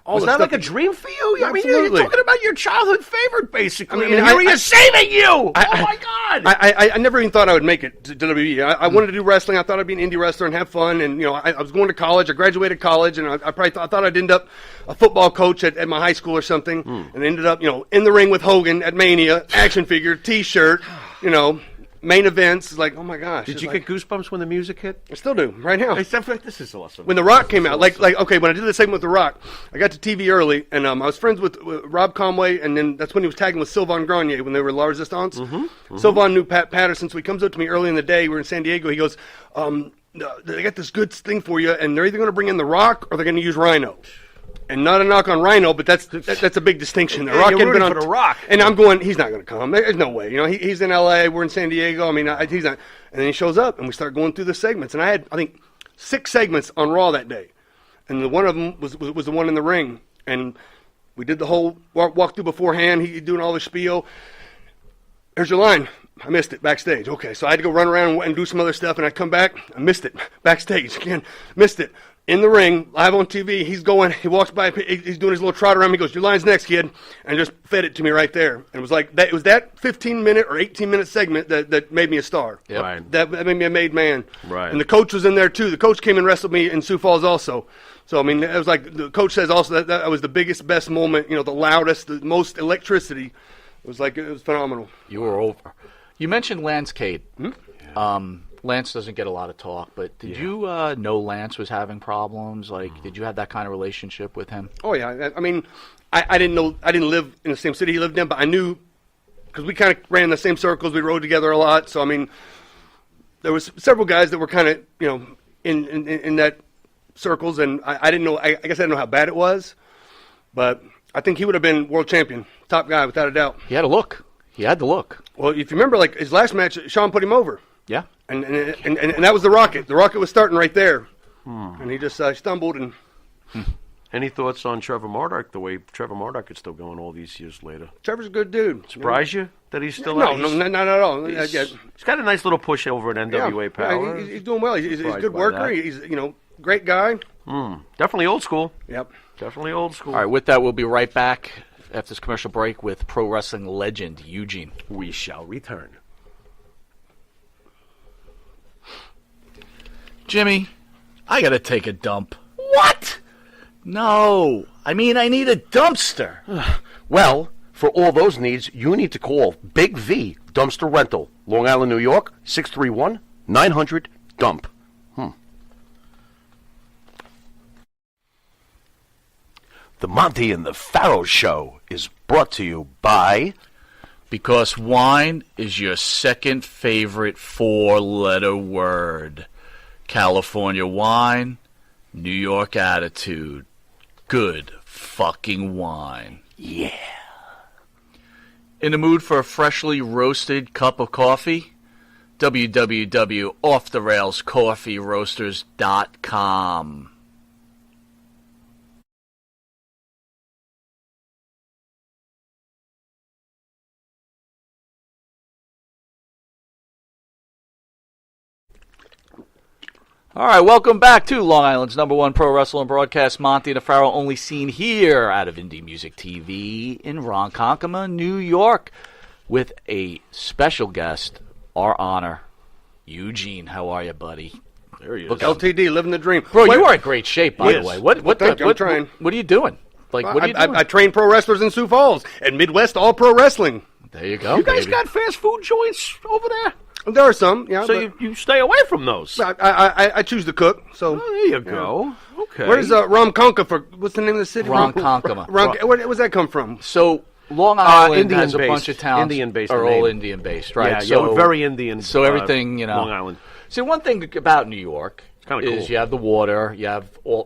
all was the that stuff. like a dream for you? I mean, Absolutely. you're talking about your childhood favorite, basically. I mean, here he is saving you. Oh my God! I never even thought I would make it to WWE. I wanted to do wrestling. I thought I'd be an indie wrestler and have fun. And I was going to college. I graduated college, and I probably thought I'd end up a football coach at my high school or something, and ended up in the ring with Hogan at Mania, action figure, T-shirt, main events. Like, oh my gosh! Did you get goosebumps when the music hit? I still do right now. This is awesome. When The Rock came out, okay, when I did the segment with The Rock, I got to TV early, and I was friends with Rob Conway, and then that's when he was tagging with Sylvain Grenier when they were La Resistance. Sylvain knew Pat Patterson, so he comes up to me early in the day. We were in San Diego. He goes, they got this good thing for you, and they're either going to bring in The Rock or they're going to use Rhino. And not a knock on Rhino, but that's a big distinction. The Rock you're rooting for The Rock. And I'm going, he's not going to come. There's no way. He's in L.A., we're in San Diego. I mean, he's not. And then he shows up, and we start going through the segments. And I had, I think, 6 segments on Raw that day. And one of them was the one in the ring. And we did the whole walkthrough beforehand. He doing all the spiel. Here's your line. I missed it backstage. Okay, so I had to go run around and do some other stuff, and I come back. I missed it backstage again. Missed it. In the ring, live on TV, he walks by, he's doing his little trot around me, he goes, your line's next, kid, and just fed it to me right there. And it was like, it was that 15-minute or 18-minute segment that made me a star. Yep. Right. That made me a made man. Right. And the coach was in there, too. The coach came and wrestled me in Sioux Falls also. So, I mean, it was like, the coach says also that was the biggest, best moment, the loudest, the most electricity. It was phenomenal. You were over. You mentioned Lance Cade. Lance doesn't get a lot of talk, but did you know Lance was having problems? Like, did you have that kind of relationship with him? Oh yeah, I mean, I didn't live in the same city he lived in, but I knew because we kind of ran in the same circles. We rode together a lot, so I mean, there was several guys that were kind of in that circles, and I didn't know. I guess I didn't know how bad it was, but I think he would have been world champion, top guy without a doubt. He had a look. He had the look. Well, if you remember, like his last match, Sean put him over. Yeah. And that was the Rocket. The Rocket was starting right there. And he just stumbled. And Any thoughts on Trevor Murdoch, the way Trevor Murdoch is still going all these years later? Trevor's a good dude. Surprise you that he's still No, not at all. He's got a nice little push over at NWA Power. He's doing well. He's a good worker. He's great guy. Definitely old school. Yep. Definitely old school. All right, with that, we'll be right back after this commercial break with pro wrestling legend Eugene. We shall return. Jimmy, I gotta take a dump. What? No, I mean I need a dumpster. Well, for all those needs, you need to call Big V Dumpster Rental, Long Island, New York, 631-900-DUMP. The Monty and the Pharaoh Show is brought to you by... Because wine is your second favorite four-letter word. California wine, New York attitude. Good fucking wine. Yeah. In the mood for a freshly roasted cup of coffee? www.offtherailscoffeeroasters.com. All right, welcome back to Long Island's #1 pro wrestling broadcast. Monty and the Pharaoh, only seen here out of Indie Music TV in Ronkonkoma, New York, with a special guest, our honor, Eugene. How are you, buddy? There he is. Look, LTD, living the dream. Bro, you are in great shape, by the way. I'm trying. What are you doing? What are you doing? I train pro wrestlers in Sioux Falls and Midwest All Pro Wrestling. There you go. You guys got fast food joints over there? There are some, yeah. So you stay away from those. I choose to cook. So there you go. Okay. Where's Ronkonkoma for? What's the name of the city? Ronkonkoma. Where does that come from? So Long Island Indian has a based. bunch of towns Indian-based are name. all Indian-based, right? Yeah, we're very Indian. So everything, Long Island. See, one thing about New York kinda is cool. you have the water, you have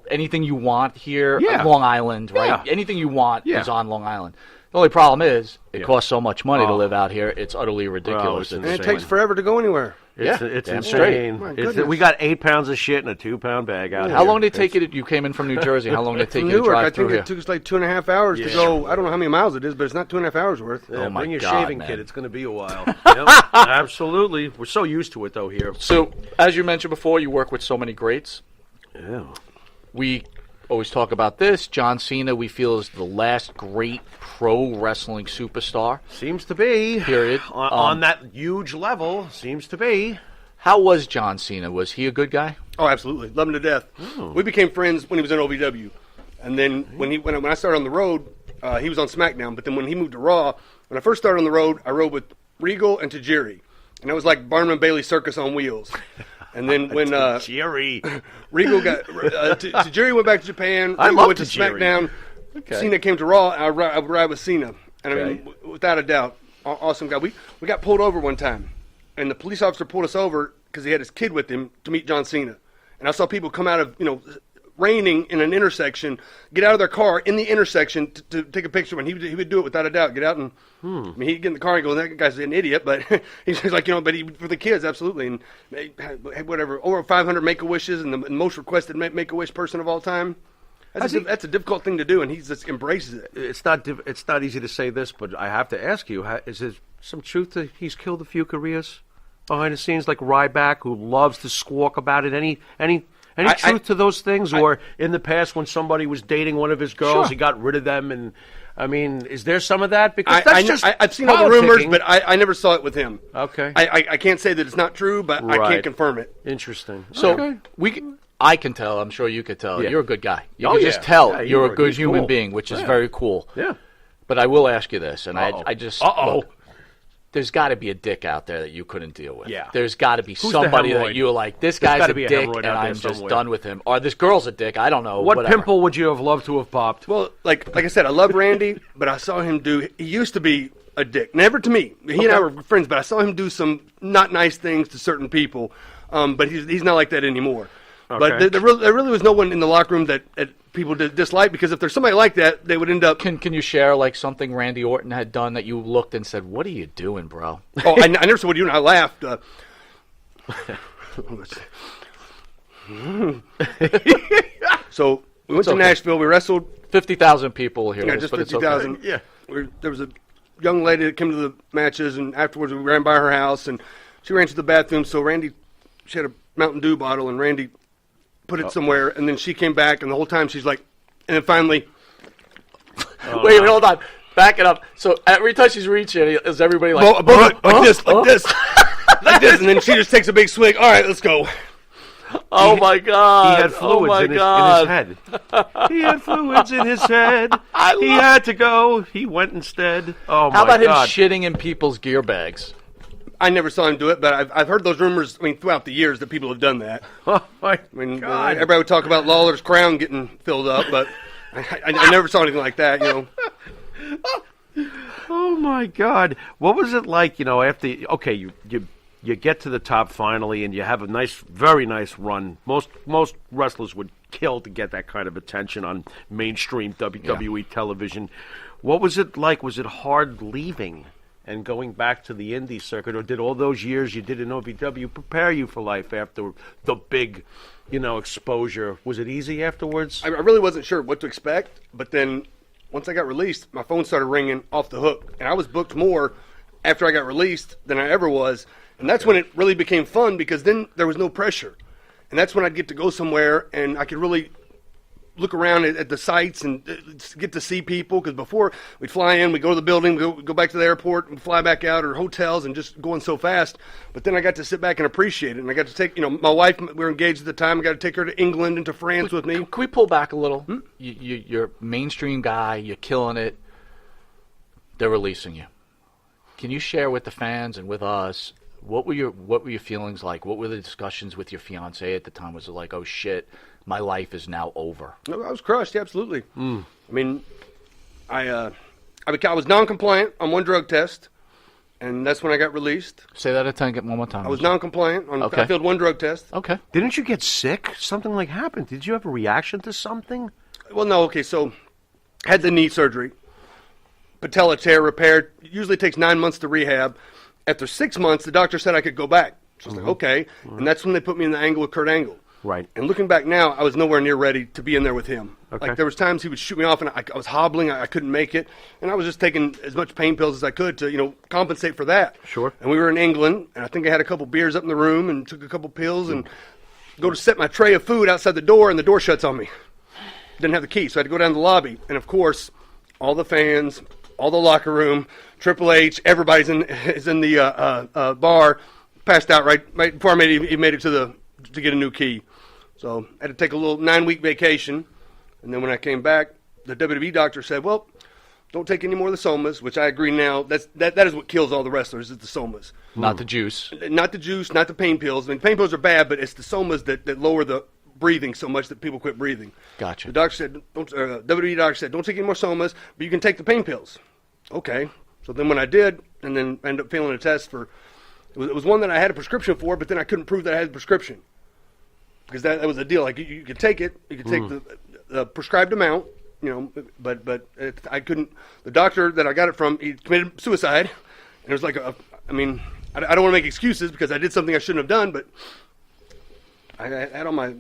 anything you want here Yeah. on Long Island, right? Yeah. Anything you want Yeah. is on Long Island. The only problem is it costs so much money to live out here. It's utterly ridiculous. it's And it takes forever to go anywhere. It's damn insane. My It's, goodness. we got 8 pounds of shit in a 2-pound bag out here. How long did it take you? You came in from New Jersey. How long did it take From you to Newark, I drive through think here? it took us like 2.5 hours to go. I don't know how many miles it is, but it's not 2.5 hours worth. Yeah, Oh, my bring your God, shaving man. kit. It's going to be a while. Yep, absolutely. We're so used to it, though, here. So, as you mentioned before, you work with so many greats. Yeah. We always talk about this. John Cena, we feel, is the last great pro wrestling superstar. Seems to be. Period. On that huge level, seems to be. How was John Cena? Was he a good guy? Oh, absolutely. Love him to death. We became friends when he was in OVW. And then when I started on the road, he was on SmackDown. But then when he moved to Raw, when I first started on the road, I rode with Regal and Tajiri. And it was like Barnum and Bailey Circus on wheels. And then when Jerry. Regal got Tajiri went back to Japan, I Regal love went to Tajiri. SmackDown, Cena came to Raw, and I would ride with Cena. And I mean, without a doubt, awesome guy. We got pulled over one time, and the police officer pulled us over because he had his kid with him to meet John Cena. And I saw people come out of, raining in an intersection, get out of their car in the intersection to take a picture. And he would do it without a doubt. Get out and I mean, he'd get in the car and go, "That guy's an idiot," but he's like, but for the kids, absolutely. And whatever, over 500 Make-A-Wishes and the most requested Make-A-Wish person of all time. That's a difficult thing to do, and he just embraces it. It's not easy to say this, but I have to ask you: is there some truth that he's killed a few careers behind the scenes, like Ryback, who loves to squawk about it? Any truth to those things, or in the past when somebody was dating one of his girls, he got rid of them? And I mean, is there some of that? Because I've seen all the rumors, but I never saw it with him. Okay, I can't say that it's not true, but I can't confirm it. Interesting. So I can tell. I'm sure you could tell. Yeah. You're a good guy. You Oh, can yeah. just tell Yeah, you're a good he's human cool. being, which is very cool. Yeah. But I will ask you this, and Uh-oh. I just Uh-oh. look, there's got to be a dick out there that you couldn't deal with. Yeah. There's got to be Who's the somebody hemorrhoid? that you're like, this There's guy's gotta a be a dick, hemorrhoid and out there I'm just somewhere. done with him. Or this girl's a dick. I don't know. What whatever. pimple would you have loved to have popped? Well, like I said, I love Randy, but I saw him do. He used to be a dick. Never to me. He and I were friends, but I saw him do some not nice things to certain people. But he's not like that anymore. Okay. But there really was no one in the locker room that people dislike, because if there's somebody like that, they would end up. Can you share like something Randy Orton had done that you looked and said, "What are you doing, bro?" Oh, I never said what you and I laughed. So we went to Nashville. We wrestled. 50,000 people here. Yeah, this, just but it's okay. 50,000. Yeah. There was a young lady that came to the matches, and afterwards we ran by her house, and she ran to the bathroom. So she had a Mountain Dew bottle, and Randy put it somewhere, and then she came back, and the whole time she's like, and then finally. Wait, hold on. Back it up. So every time she's reaching, is everybody like, like this, like this, and then she just takes a big swig. All right, let's go. "Oh my God!" He had fluids in his head. He had fluids in his head. He had to go. He went instead. Oh my How about God. him shitting in people's gear bags? I never saw him do it, but I've heard those rumors. I mean, throughout the years that people have done that. Oh my I mean, God. everybody would talk about Lawler's crown getting filled up, but I never saw anything like that, Oh my God! What was it like? After you get to the top finally, and you have a very nice run. Most wrestlers would kill to get that kind of attention on mainstream WWE television. What was it like? Was it hard leaving and going back to the indie circuit, or did all those years you did in OVW prepare you for life after the big, exposure? Was it easy afterwards? I really wasn't sure what to expect, but then once I got released, my phone started ringing off the hook, and I was booked more after I got released than I ever was, and that's when it really became fun, because then there was no pressure, and that's when I'd get to go somewhere and I could really look around at the sites and get to see people, because before we'd fly in, we'd go to the building, we'd go back to the airport and fly back out, or hotels, and just going so fast. But then I got to sit back and appreciate it, and I got to take, my wife, we were engaged at the time, I got to take her to England and to France with me. Can we pull back a little? You're a mainstream guy, you're killing it, they're releasing you. Can you share with the fans and with us, what were your feelings like? What were the discussions with your fiance at the time? Was it like, oh shit, my life is now over? No, I was crushed, yeah, absolutely. I mean, I was non-compliant on one drug test, and that's when I got released. Say that again, one more time. I was non-compliant. I failed one drug test. Okay. Didn't you get sick? Something like happened. Did you have a reaction to something? Well, no, okay, so I had the knee surgery. Patella tear repaired. Usually takes 9 months to rehab. After 6 months, the doctor said I could go back. So I was like, okay. And that's when they put me in the angle with Kurt Angle. Right. And looking back now, I was nowhere near ready to be in there with him. Okay. Like, there was times he would shoot me off, and I was hobbling. I couldn't make it. And I was just taking as much pain pills as I could to, compensate for that. Sure. And we were in England, and I think I had a couple beers up in the room and took a couple pills and go to set my tray of food outside the door, and the door shuts on me. Didn't have the key, so I had to go down to the lobby. And, of course, all the fans, all the locker room, Triple H, everybody's is in the bar, passed out right before I made it to get a new key. So I had to take a little 9-week vacation, and then when I came back, the WWE doctor said, well, don't take any more of the somas, which I agree now. That is what kills all the wrestlers, is the somas. Not the juice. Not the juice, not the pain pills. I mean, pain pills are bad, but it's the somas that lower the breathing so much that people quit breathing. Gotcha. The doctor said, WWE doctor said, don't take any more somas, but you can take the pain pills. Okay. So then when I did, and then I ended up failing a test it was one that I had a prescription for, but then I couldn't prove that I had the prescription. Because that was the deal. Like, you could take it, you could take the prescribed amount, but I couldn't. The doctor that I got it from, he committed suicide. And it was like, I don't want to make excuses because I did something I shouldn't have done, but I had all my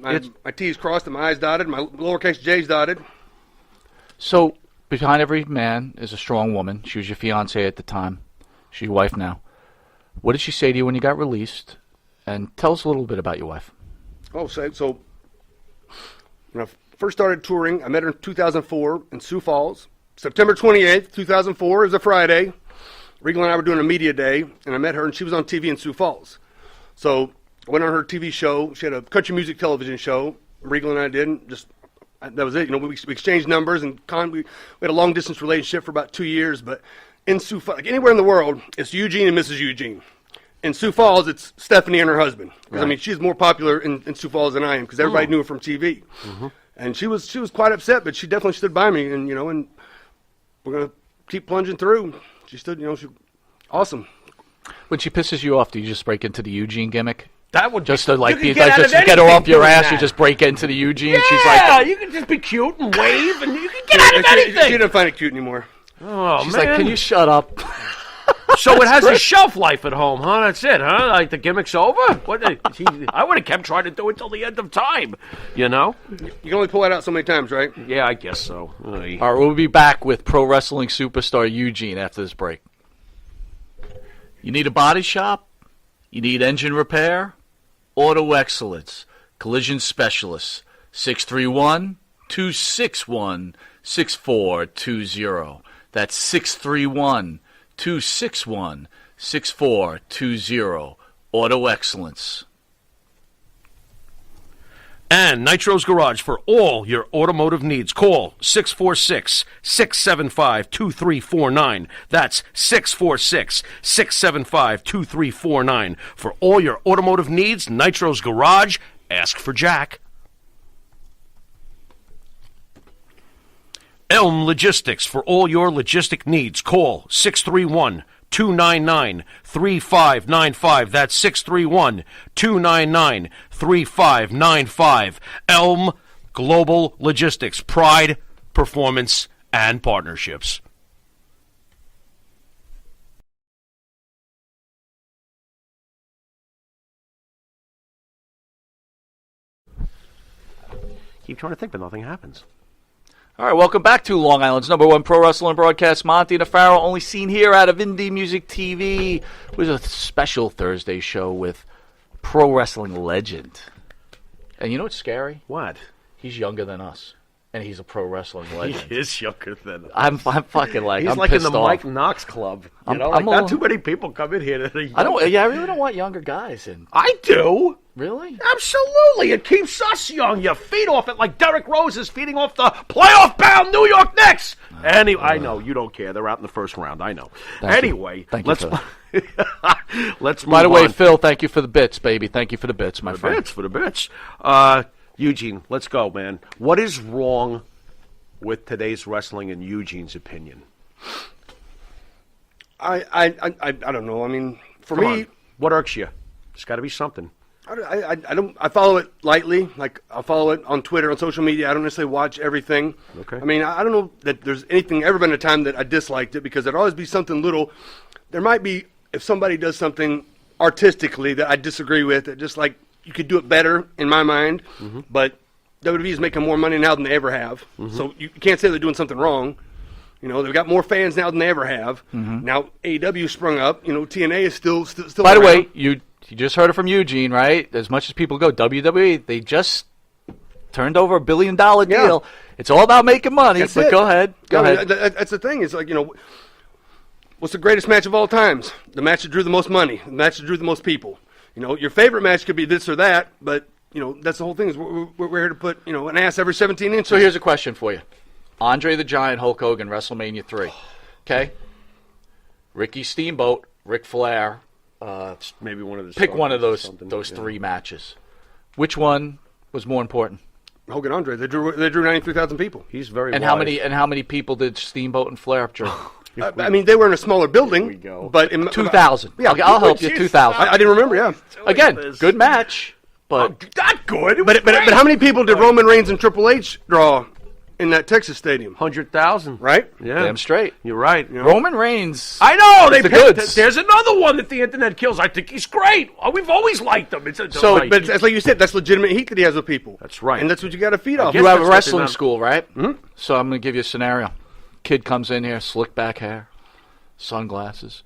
T's crossed and my I's dotted, my lowercase J's dotted. So, behind every man is a strong woman. She was your fiancée at the time. She's your wife now. What did she say to you when you got released? And tell us a little bit about your wife. Oh, so when I first started touring, I met her in 2004 in Sioux Falls. September 28th, 2004 is a Friday. Regal and I were doing a media day, and I met her, and she was on TV in Sioux Falls. So I went on her TV show. She had a country music television show. Regal and I did, and that was it. We exchanged numbers, and we had a long-distance relationship for about 2 years. But in Sioux Falls, like anywhere in the world, it's Eugene and Mrs. Eugene. In Sioux Falls, it's Stephanie and her husband. Because Right. she's more popular in Sioux Falls than I am, because everybody knew her from TV. Mm-hmm. And she was quite upset, but she definitely stood by me, and and we're gonna keep plunging through. She stood, she awesome. When she pisses you off, do you just break into the Eugene gimmick? That would Just to you can get out of get her anything off your doing ass, that. you just break into the Eugene. Yeah, She's like, you can just be cute and wave, and you can get out of anything. She didn't find it cute anymore. Oh, she's man. like, can you shut up? So it has a shelf life at home, huh? That's it, huh? Like the gimmick's over? I would have kept trying to do it till the end of time, You can only pull that out so many times, right? Yeah, I guess so. All right, we'll be back with pro wrestling superstar Eugene after this break. You need a body shop? You need engine repair? Auto Excellence, Collision Specialists, 631-261-6420. That's 631-261-6420. Auto Excellence. And Nitro's Garage for all your automotive needs. Call 646-675-2349. That's 646-675-2349. For all your automotive needs, Nitro's Garage. Ask for Jack. Elm Logistics for all your logistic needs. Call 631-299-3595. That's 631-299-3595. Elm Global Logistics. Pride, performance, and partnerships. Keep trying to think, but nothing happens. All right, welcome back to Long Island's #1 pro wrestling broadcast. Monty and Farrell, only seen here out of Indie Music TV. It was a special Thursday show with pro wrestling legend. And you know what's scary? What? He's younger than us, and he's a pro wrestling legend. He is younger than us. I'm fucking like, He's I'm like in the pissed off. Mike Knox Club. You know, I'm not too many people come in here that are young. I really don't want younger guys in. I do. Really? Absolutely. It keeps us young. You feed off it like Derrick Rose is feeding off the playoff-bound New York Knicks. I know. You don't care. They're out in the first round. I know. Thank you. Let's move By the way, on. Phil, thank you for the bits, baby. Thank you for the bits, my friend. For the bits. Eugene, let's go, man. What is wrong with today's wrestling in Eugene's opinion? I don't know. I mean, for Come me, on. What irks you? There's got to be something. I follow it lightly. Like, I'll follow it on Twitter, on social media. I don't necessarily watch everything. Okay. I mean, I don't know that there's ever been a time that I disliked it, because there'd always be something little. There might be, if somebody does something artistically that I disagree with, that just like you could do it better in my mind. Mm-hmm. But WWE is making more money now than they ever have. Mm-hmm. So you can't say they're doing something wrong. You know, they've got more fans now than they ever have. Mm-hmm. Now AEW sprung up. You know, TNA is still By the around. way, you just heard it from Eugene, right? As much as people go, WWE, they just turned over $1 billion deal. Yeah. It's all about making money. That's but it. go ahead. Go ahead. That's the thing. It's like, you know, what's the greatest match of all times? The match that drew the most money. The match that drew the most people. You know, your favorite match could be this or that, but, you know, that's the whole thing. Is we're here to put, you know, an ass every 17 inches. So here's a question for you. Andre the Giant, Hulk Hogan, WrestleMania 3. Okay? Ricky Steamboat, Ric Flair. Maybe one of the pick one of those three matches. Which one was more important? Hogan Andre. They drew 93,000 people. He's very and wise. how many people did Steamboat and Flair draw? I mean, they were in a smaller building, but in 2,000. Yeah, I'll help you. 2,000. I didn't remember. Yeah. Again, good match, but not good. But how many people did Roman Reigns and Triple H draw in that Texas stadium? 100,000. Right? Yeah. Damn straight. You're right. You know? Roman Reigns. I know. They the picked, goods. There's another one that the internet kills. I think he's great. We've always liked him. But it's like you said, that's legitimate heat that he has with people. That's right. And that's what you got to feed off. You have a that's wrestling what school, right? Mm-hmm. So I'm going to give you a scenario. Kid comes in here, slick back hair, sunglasses,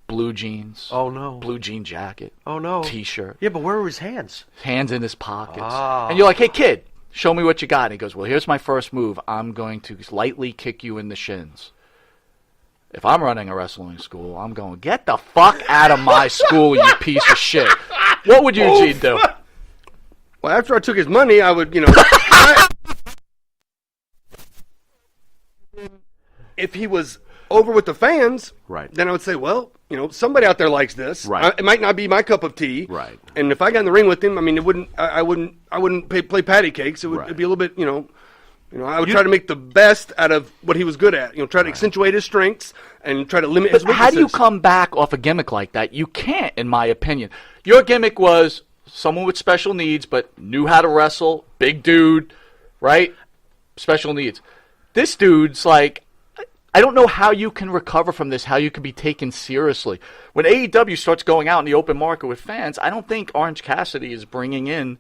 blue jeans. Oh, no. Blue jean jacket. Oh, no. T-shirt. Yeah, but where are his hands? Hands in his pockets. Ah. And you're like, hey, kid, show me what you got. And he goes, well, here's my first move. I'm going to lightly kick you in the shins. If I'm running a wrestling school, I'm going, get the fuck out of my school, you piece of shit. What would Eugene do? Well, after I took his money, I would, you know... if he was over with the fans, right, then I would say, well, you know, somebody out there likes this. Right. It might not be my cup of tea. Right. And if I got in the ring with him, I mean, it wouldn't. I wouldn't play patty cakes. It would it'd be a little bit, you know. I would try to make the best out of what he was good at. You know, try to accentuate his strengths and try to limit his weaknesses. How do you come back off a gimmick like that? You can't, in my opinion. Your gimmick was someone with special needs but knew how to wrestle, big dude, right? Special needs. This dude's like, I don't know how you can recover from this, how you can be taken seriously. When AEW starts going out in the open market with fans, I don't think Orange Cassidy is bringing in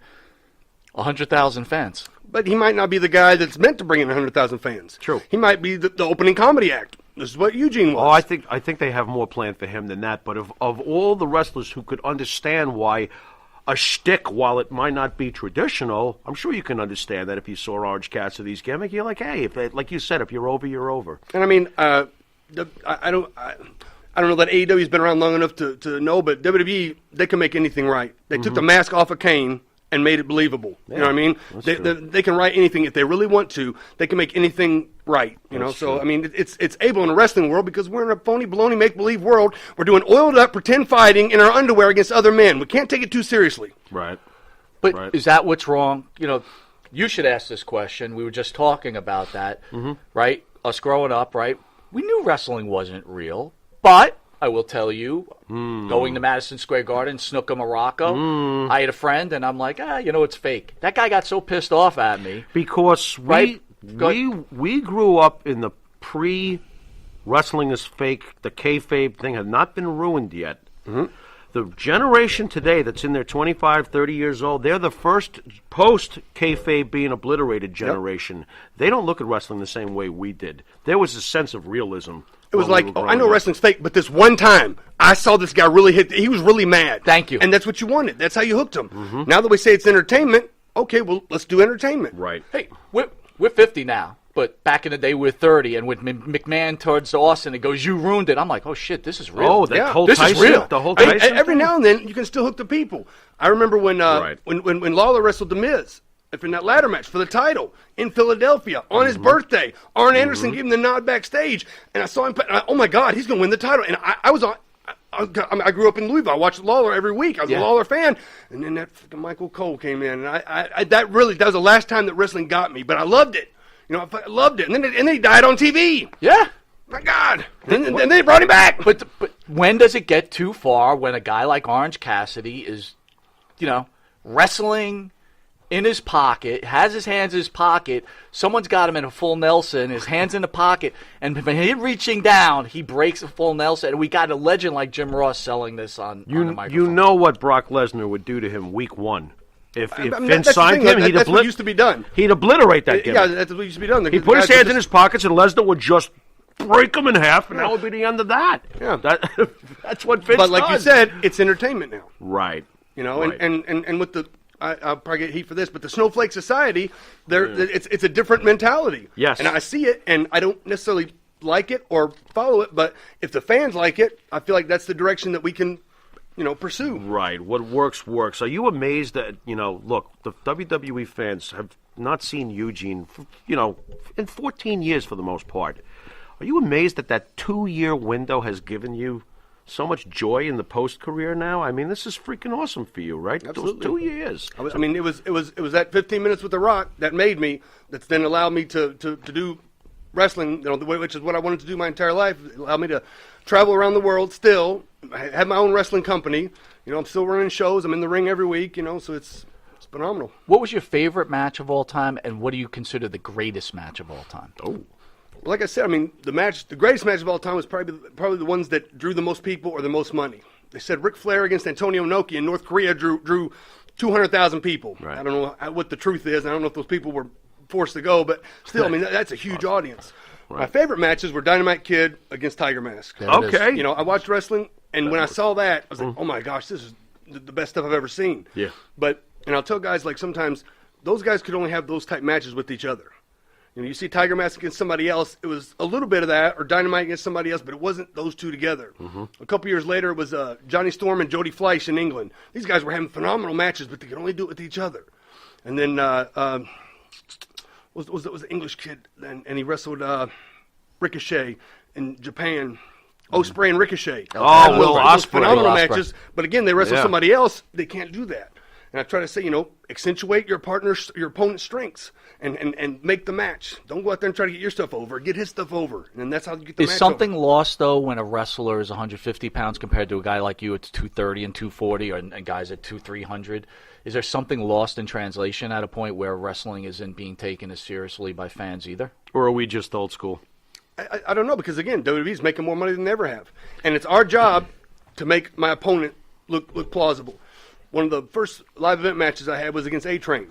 100,000 fans. But he might not be the guy that's meant to bring in 100,000 fans. True. He might be the opening comedy act. This is what Eugene was. Oh, I think they have more planned for him than that. But of all the wrestlers who could understand why a shtick, while it might not be traditional, I'm sure you can understand that if you saw Orange Cassidy's gimmick, you're like, hey, like you said, if you're over, you're over. And I mean, I don't know that AEW's been around long enough to know, but WWE, they can make anything right. They took the mask off of Kane and made it believable. Yeah, you know what I mean? They can write anything if they really want to. They can make anything right. You know, so I mean, it's able in the wrestling world because we're in a phony, baloney, make believe world. We're doing oiled up pretend fighting in our underwear against other men. We can't take it too seriously. Right. But is that what's wrong? You know, you should ask this question. We were just talking about that, right? Us growing up, right? We knew wrestling wasn't real, but I will tell you, going to Madison Square Garden, Snooker Morocco, I had a friend, and I'm like, it's fake. That guy got so pissed off at me. Because we grew up in the pre-wrestling is fake, the kayfabe thing had not been ruined yet. The generation today that's in their 25, 30 years old, they're the first post-kayfabe being obliterated generation. They don't look at wrestling the same way we did. There was a sense of realism. It was like, I know wrestling's fake, but this one time, I saw this guy really hit. He was really mad. Thank you. And that's what you wanted. That's how you hooked him. Now that we say it's entertainment, okay, well, let's do entertainment. Right. Hey, we're 50 now. But back in the day, we were 30, and with McMahon towards Austin, it goes, "You ruined it." I'm like, "Oh shit, this is real." Oh, that whole this Tyson, is real. The whole Tyson every now and then, you can still hook the people. I remember when Lawler wrestled The Miz in that ladder match for the title in Philadelphia on his birthday. Arn Anderson gave him the nod backstage, and I saw him. Oh my God, he's going to win the title! And I was on. I grew up in Louisville. I watched Lawler every week. I was a Lawler fan. And then that Michael Cole came in, and that was the last time that wrestling got me. But I loved it. I loved it. And then he died on TV. Yeah. My God. And they brought him back. But when does it get too far when a guy like Orange Cassidy is, wrestling in his pocket, has his hands in his pocket, someone's got him in a full Nelson, his hands in the pocket, and when he's reaching down, he breaks a full Nelson, and we got a legend like Jim Ross selling this on the microphone. You know what Brock Lesnar would do to him week one. If Vince that's signed him, that's what used to be done. He'd obliterate that gimmick. Yeah, that's what used to be done. He'd put his hands in his pockets, and Lesnar would just break him in half, and that would be the end of that. Yeah. That's what Vince But like does. you said, it's entertainment now. Right. Right. And with the... I'll probably get heat for this, but the Snowflake Society, it's a different mentality. Yes. And I see it, and I don't necessarily like it or follow it, but if the fans like it, I feel like that's the direction that we can, pursue. Right. What works, works. Are you amazed that, look, the WWE fans have not seen Eugene, in 14 years for the most part. Are you amazed that 2-year window has given you so much joy in the post-career now? I mean, this is freaking awesome for you, right? Absolutely. Those 2 years. It was that 15 minutes with The Rock that made me, that's then allowed me to do wrestling, which is what I wanted to do my entire life. It allowed me to travel around the world still. I have my own wrestling company. I'm still running shows. I'm in the ring every week, so it's phenomenal. What was your favorite match of all time, and what do you consider the greatest match of all time? Oh. Like I said, the greatest match of all time was probably the ones that drew the most people or the most money. They said Ric Flair against Antonio Inoki in North Korea drew 200,000 people. Right. I don't know what the truth is. I don't know if those people were forced to go, but still, that's a huge audience. Right. My favorite matches were Dynamite Kid against Tiger Mask. Okay. I watched wrestling, and when I saw that, I was like, oh my gosh, this is the best stuff I've ever seen. Yeah. And I'll tell guys, like, sometimes those guys could only have those type matches with each other. You see Tiger Mask against somebody else, it was a little bit of that, or Dynamite against somebody else, but it wasn't those two together. A couple years later, it was Johnny Storm and Jody Fleisch in England. These guys were having phenomenal matches, but they could only do it with each other. And then was the English kid, and he wrestled Ricochet in Japan. Ospreay and Ricochet. Oh, Will Ospreay. Phenomenal matches, but again, they wrestle somebody else. They can't do that. And I try to say, accentuate your opponent's strengths and make the match. Don't go out there and try to get your stuff over. Get his stuff over. And that's how you get the match Is something lost, though, when a wrestler is 150 pounds compared to a guy like you at 230 and 240 and guys at 300? Is there something lost in translation at a point where wrestling isn't being taken as seriously by fans either? Or are we just old school? I don't know, because, again, WWE's making more money than they ever have. And it's our job to make my opponent look plausible. One of the first live event matches I had was against A-Train.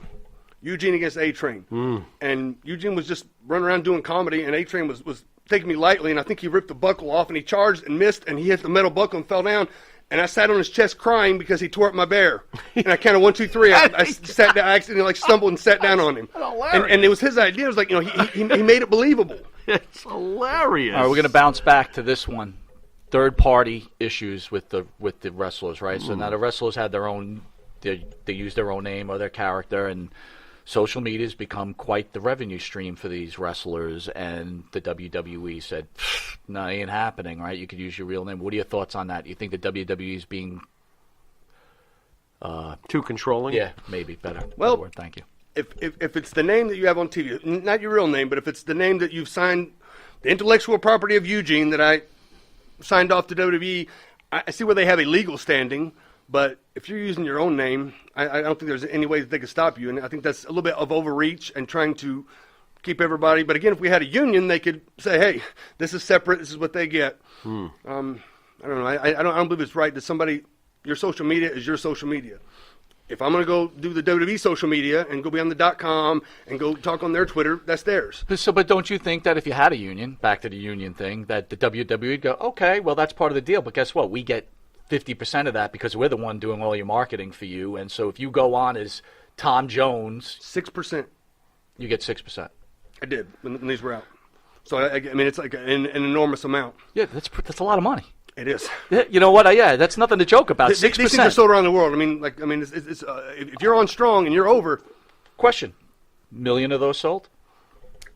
Eugene against A-Train. And Eugene was just running around doing comedy, and A-Train was taking me lightly, and I think he ripped the buckle off, and he charged and missed, and he hit the metal buckle and fell down. And I sat on his chest crying because he tore up my bear. And I counted 1, 2, 3. I sat down. I accidentally stumbled and sat down on him. And it was his idea. It was like, he made it believable. It's hilarious. All right, we're going to bounce back to this one. Third-party issues with the wrestlers, right? So now the wrestlers had their own, they use their own name or their character, and social media has become quite the revenue stream for these wrestlers, and the WWE said, no, it ain't happening, right? You could use your real name. What are your thoughts on that? You think the WWE is being... too controlling? Yeah, maybe. Better Well, word. Thank you. if it's the name that you have on TV, not your real name, but if it's the name that you've signed, the intellectual property of Eugene that I signed off to WWE, I see where they have a legal standing. But if you're using your own name, I don't think there's any way that they could stop you. And I think that's a little bit of overreach and trying to keep everybody. But again, if we had a union, they could say, hey, this is separate. This is what they get. I don't know. I don't believe it's right that somebody, your social media is your social media. If I'm going to go do the WWE social media and go be on the .com and go talk on their Twitter, that's theirs. So, but don't you think that if you had a union, back to the union thing, that the WWE would go, okay, well, that's part of the deal. But guess what? We get 50% of that because we're the one doing all your marketing for you. And so if you go on as Tom Jones, 6%. You get 6%. I did when these were out. So I mean, it's like an enormous amount. Yeah, that's a lot of money. It is. You know what? Yeah, that's nothing to joke about. 6%. These things are sold around the world. I mean, it's if you're on Strong and you're over. Question: million of those sold?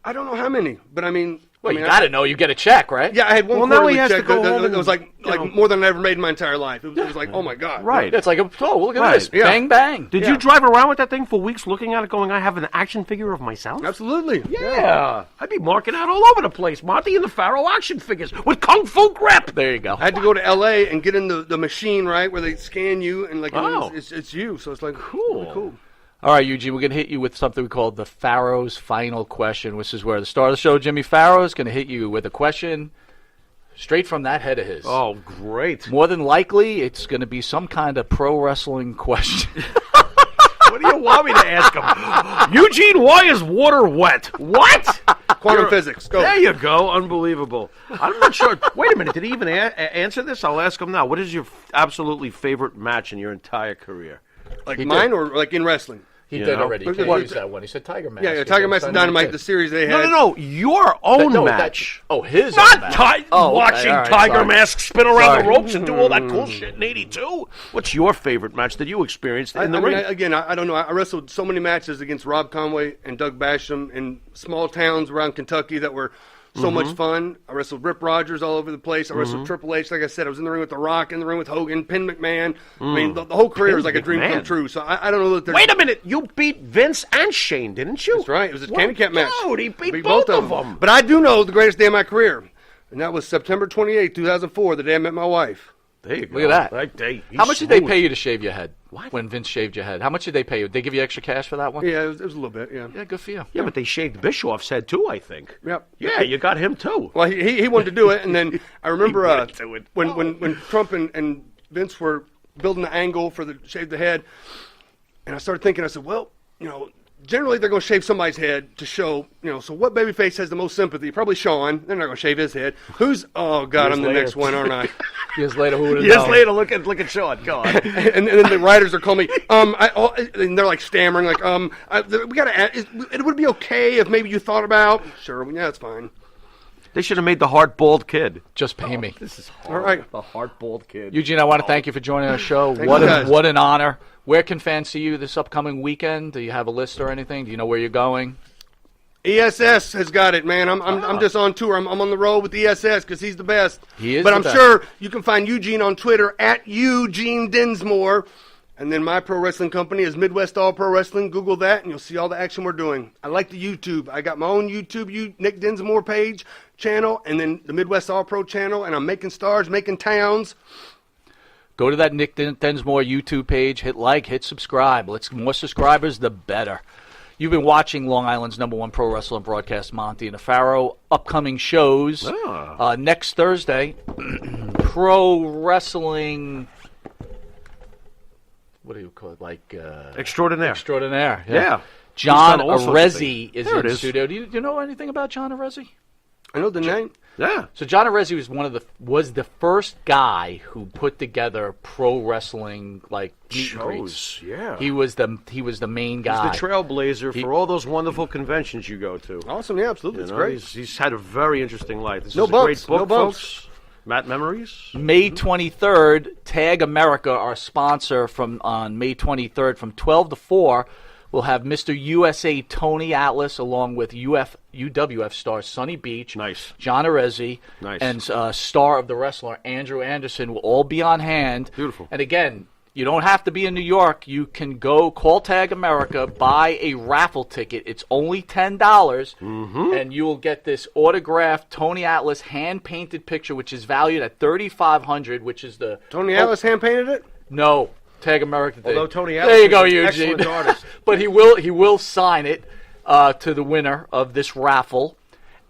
I don't know how many, but I mean. Well, you got to know. You get a check, right? Yeah, I had one. Well, now he has check to go home. It was like more than I ever made in my entire life. It was like, oh my god. Right. It's like, oh, look at Right. this, bang bang. Did you drive around with that thing for weeks, looking at it, going, "I have an action figure of myself"? Absolutely. Yeah. I'd be marking out all over the place. Monty and the Pharaoh action figures with kung fu grip. There you go. I had to go to L.A. and get in the machine, right, where they scan you and like Oh. it's you. So it's like Cool. really cool. All right, Eugene, we're going to hit you with something we call the Pharaoh's Final Question, which is where the star of the show, Jimmy Pharaoh, is going to hit you with a question straight from that head of his. Oh, great. More than likely, it's going to be some kind of pro wrestling question. What do you want me to ask him? Eugene, why is water wet? What? Quantum physics. Go. There you go. Unbelievable. I'm not sure. Wait a minute. Did he even answer this? I'll ask him now. What is your absolutely favorite match in your entire career? Like He mine did. or like in wrestling? He You did know? already. He can't use that one. He said Tiger Mask. Yeah, Tiger Mask and Dynamite, the series they had. No. Your own match. His Not own match. watching all right, Tiger sorry. Mask spin around Sorry. the ropes and do all that cool shit in '82. What's your favorite match that you experienced in the ring? I don't know. I wrestled so many matches against Rob Conway and Doug Basham in small towns around Kentucky that were so much fun. I wrestled Rip Rogers all over the place. I wrestled Triple H. Like I said, I was in the ring with The Rock, in the ring with Hogan, Penn McMahon. I mean, the whole career was like a dream come McMahon. true. So I don't know that there's... Wait a minute. You beat Vince and Shane, didn't you? That's right. It was a handicap match. Dude, he beat I both of them. But I do know the greatest day of my career. And that was September 28, 2004, the day I met my wife. There you go. Look at that. Right there. How much did they pay you to shave your head? What? When Vince shaved your head? How much did they pay you? Did they give you extra cash for that one? Yeah, it was a little bit, yeah. Yeah, good for you. Yeah, but they shaved Bischoff's head too, I think. Yep. Yeah, you got him too. Well, he wanted to do it, and then I remember wanted to do it. when Trump and Vince were building the angle for the shave the head, and I started thinking, I said, well, generally they're going to shave somebody's head to show, so what babyface has the most sympathy? Probably Shawn. They're not going to shave his head. Oh, God, I'm the next one, aren't I? Years later, who would have Years known? later, look at Shawn. Go on. and then the writers are calling me, and they're like stammering, like, we got to, it would be okay if maybe you thought about, sure, yeah, it's fine. They should have made the hard bald kid. Just pay me. This is All right. the hard bald kid. Eugene, I want to thank you for joining our show. Thank you, guys. What an honor. Where can fans see you this upcoming weekend? Do you have a list or anything? Do you know where you're going? ESS has got it, man. I'm just on tour. I'm on the road with ESS because he's the best. He is But the I'm best. sure you can find Eugene on Twitter at Eugene Dinsmore. And then my pro wrestling company is Midwest All Pro Wrestling. Google that, and you'll see all the action we're doing. I like the YouTube. I got my own YouTube, Nick Dinsmore page, channel, and then the Midwest All Pro channel, and I'm making stars, making towns. Go to that Nick Densmore YouTube page. Hit like, hit subscribe. More subscribers, the better. You've been watching Long Island's #1 pro wrestling broadcast, Monty and the Pharaoh. Upcoming shows next Thursday. Pro wrestling. What do you call it? Like Extraordinaire. Extraordinaire. Yeah. John He's done all sorts of Arezzi things. is There in it the is. studio. Do you know anything about John Arezzi? I know the name. Yeah. So John Arezzi was the first guy who put together pro wrestling like meet and greets. Shows, yeah. He was the main guy. He's the trailblazer for all those wonderful conventions you go to. Awesome, yeah, absolutely. It's great. He's had a very interesting life. This No is a bumps, great book, no bumps. folks. Matt Memories. May 23rd, Tag America, our sponsor, on May 23rd from 12 to 4, we'll have Mr. USA Tony Atlas along with UWF star Sonny Beach, Nice. John Arezzi, Nice. and star of the wrestler Andrew Anderson will all be on hand. Beautiful. And again, You don't have to be in New York. You can go call Tag America, buy a raffle ticket. It's only $10, and you will get this autographed Tony Atlas hand-painted picture, which is valued at $3,500, which is the... Tony Atlas hand-painted it? No. Tag America did. Although Tony Atlas there you go, is an Eugene. excellent artist. But he will sign it to the winner of this raffle.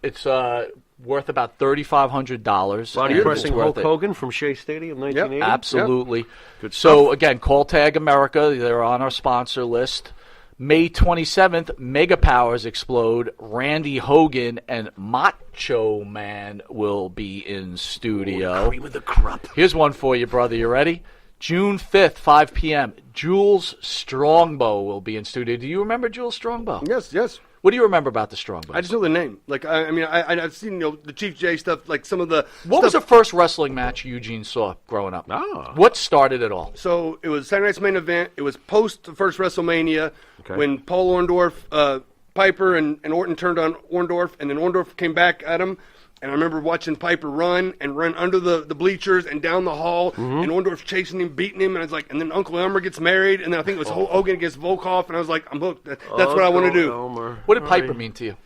It's worth about $3,500. Body pressing Hulk it. Hogan from Shea Stadium, 1980. Absolutely. Yep. Good stuff. So, again, call Tag America. They're on our sponsor list. May 27th, Mega Powers explode. Randy Hogan and Macho Man will be in studio. Cream of the crop. Here's one for you, brother. You ready? June 5th, 5 p.m., Jules Strongbow will be in studio. Do you remember Jules Strongbow? Yes. What do you remember about the Strongbow? I just know the name. Like, I've seen the Chief J stuff, like some of the What was the first wrestling match Eugene saw growing up? What started it all? So it was Saturday Night's Main Event. It was post the first WrestleMania when Paul Orndorff, Piper, and Orton turned on Orndorff, and then Orndorff came back at him. And I remember watching Piper run under the bleachers and down the hall, and Orndorff chasing him, beating him, and I was like, and then Uncle Elmer gets married, and then I think it was Hogan against Volkov, and I was like, I'm hooked. That's what I want to do. Elmer. What did Piper mean to you?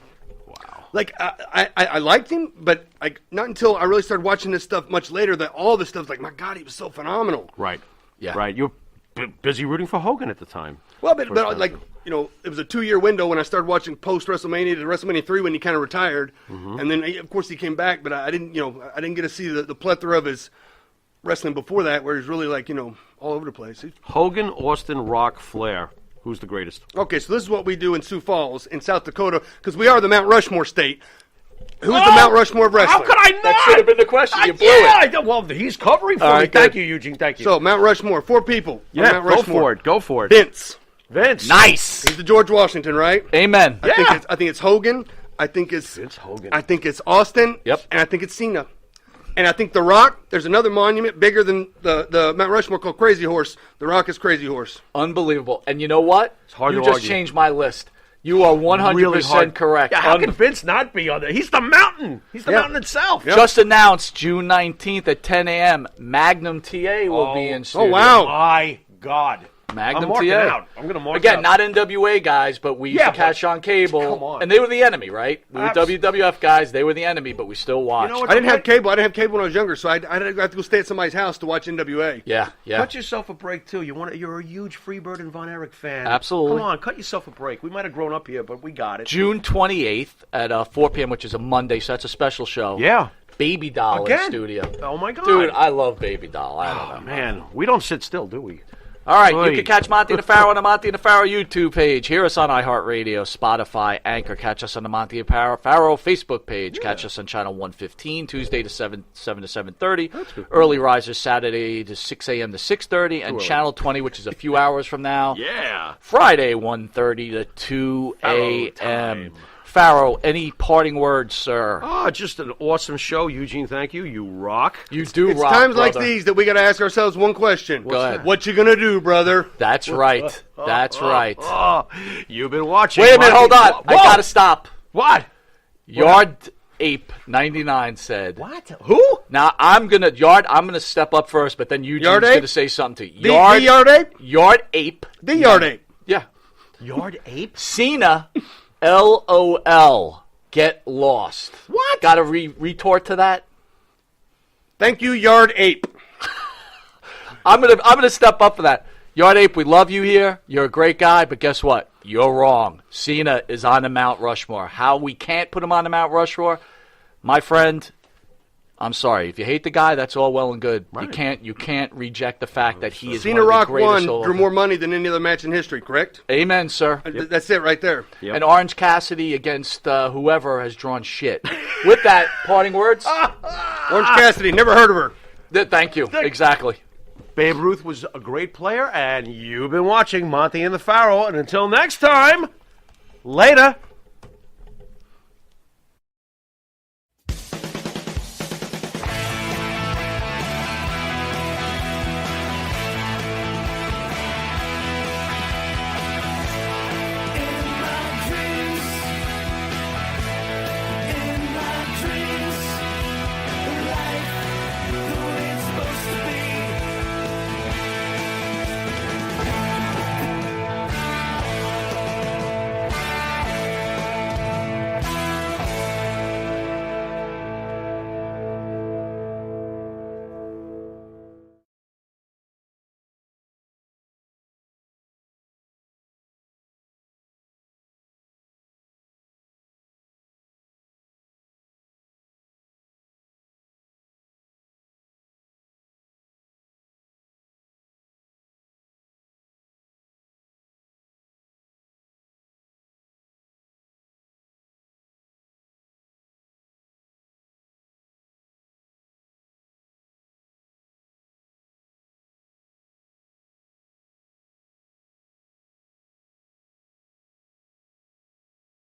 Like, I liked him, but like not until I really started watching this stuff much later that all this stuff, like, my God, he was so phenomenal. Right. Yeah. Right. You're busy rooting for Hogan at the time. Well, but like, you know, it was a 2-year window when I started watching post WrestleMania to WrestleMania 3 when he kind of retired, and then of course he came back. But I didn't get to see the plethora of his wrestling before that, where he's really like all over the place. Hogan, Austin, Rock, Flair. Who's the greatest? Okay, so this is what we do in Sioux Falls in South Dakota because we are the Mount Rushmore state. Who's the Mount Rushmore of wrestling? How could I not? That should have been the question. You blew it. Well, he's covering for All me. right, Thank good. you, Eugene. Thank you. So Mount Rushmore, 4 people. yeah, Mount go Rushmore. Go for it. Vince. Nice. He's the George Washington, right? Amen. I think it's Hogan. I think it's Vince Hogan. I think it's Austin. Yep. And I think it's Cena. And I think The Rock, there's another monument bigger than the Mount Rushmore called Crazy Horse. The Rock is Crazy Horse. Unbelievable. And you know what? hard you to just argue. changed my list. You are 100% Really hard. correct. Yeah, how can Vince not be on there? He's the mountain. He's the mountain itself. Just announced June 19th at 10 a.m. Magnum TA will be in studio. Oh, wow. My God. Magnum I'm marking TA. out. I'm going to mark Again, out. not NWA guys, but we used to catch on cable. Come on. And they were the enemy, right? We were WWF guys. They were the enemy, but we still watched. You know what? I didn't have cable. I didn't have cable when I was younger, so I had to go stay at somebody's house to watch NWA. Yeah. Cut yourself a break, too. You're a huge Freebird and Von Erich fan. Absolutely. Come on, cut yourself a break. We might have grown up here, but we got it. June 28th at 4 p.m., which is a Monday, so that's a special show. Yeah. Baby Doll Again? in studio. Oh, my God. Dude, I love Baby Doll. I don't know. Man, we don't sit still, do we? All right, Oy. you can catch Monty and the Pharaoh on the Monty and the Pharaoh YouTube page. Hear us on iHeartRadio, Spotify, Anchor. Catch us on the Monty and Pharaoh Facebook page. Catch us on Channel 115, Tuesday to 7 to 7:30. Early risers Saturday to 6 a.m. to 6:30. And Channel 20, which is a few hours from now. Yeah. Friday, 1:30 to 2 a.m. time. Pharaoh, any parting words, sir? Oh, just an awesome show. Eugene, thank you. You rock. You do It's rock, times like brother. these that we got to ask ourselves one question. Go ahead. What you gonna do, brother? That's right. That's right. Oh, you've been watching. Wait a minute, hold on. Whoa. I got to stop. What? Yard Ape 99 said. What? Who? Now I'm gonna step up first, but then Eugene's Yard Ape? gonna say something to you. The Yard Ape? Yard Ape. The Yard Ape. Yeah. Yard Ape? Cena, LOL. Get lost. What? Got to retort to that? Thank you, Yard Ape. I'm gonna step up for that. Yard Ape, we love you here. You're a great guy, but guess what? You're wrong. Cena is on the Mount Rushmore. How we can't put him on the Mount Rushmore, my friend? I'm sorry. If you hate the guy, that's all well and good. Right. You can't reject the fact that he is Cena one of the Rock greatest. won, drew more money than any other match in history, correct? Amen, sir. That's it right there. Yep. And Orange Cassidy against whoever has drawn shit. With that, parting words. Orange Cassidy, never heard of her. Thank you. Exactly. Babe Ruth was a great player, and you've been watching Monty and the Pharaoh. And until next time, later.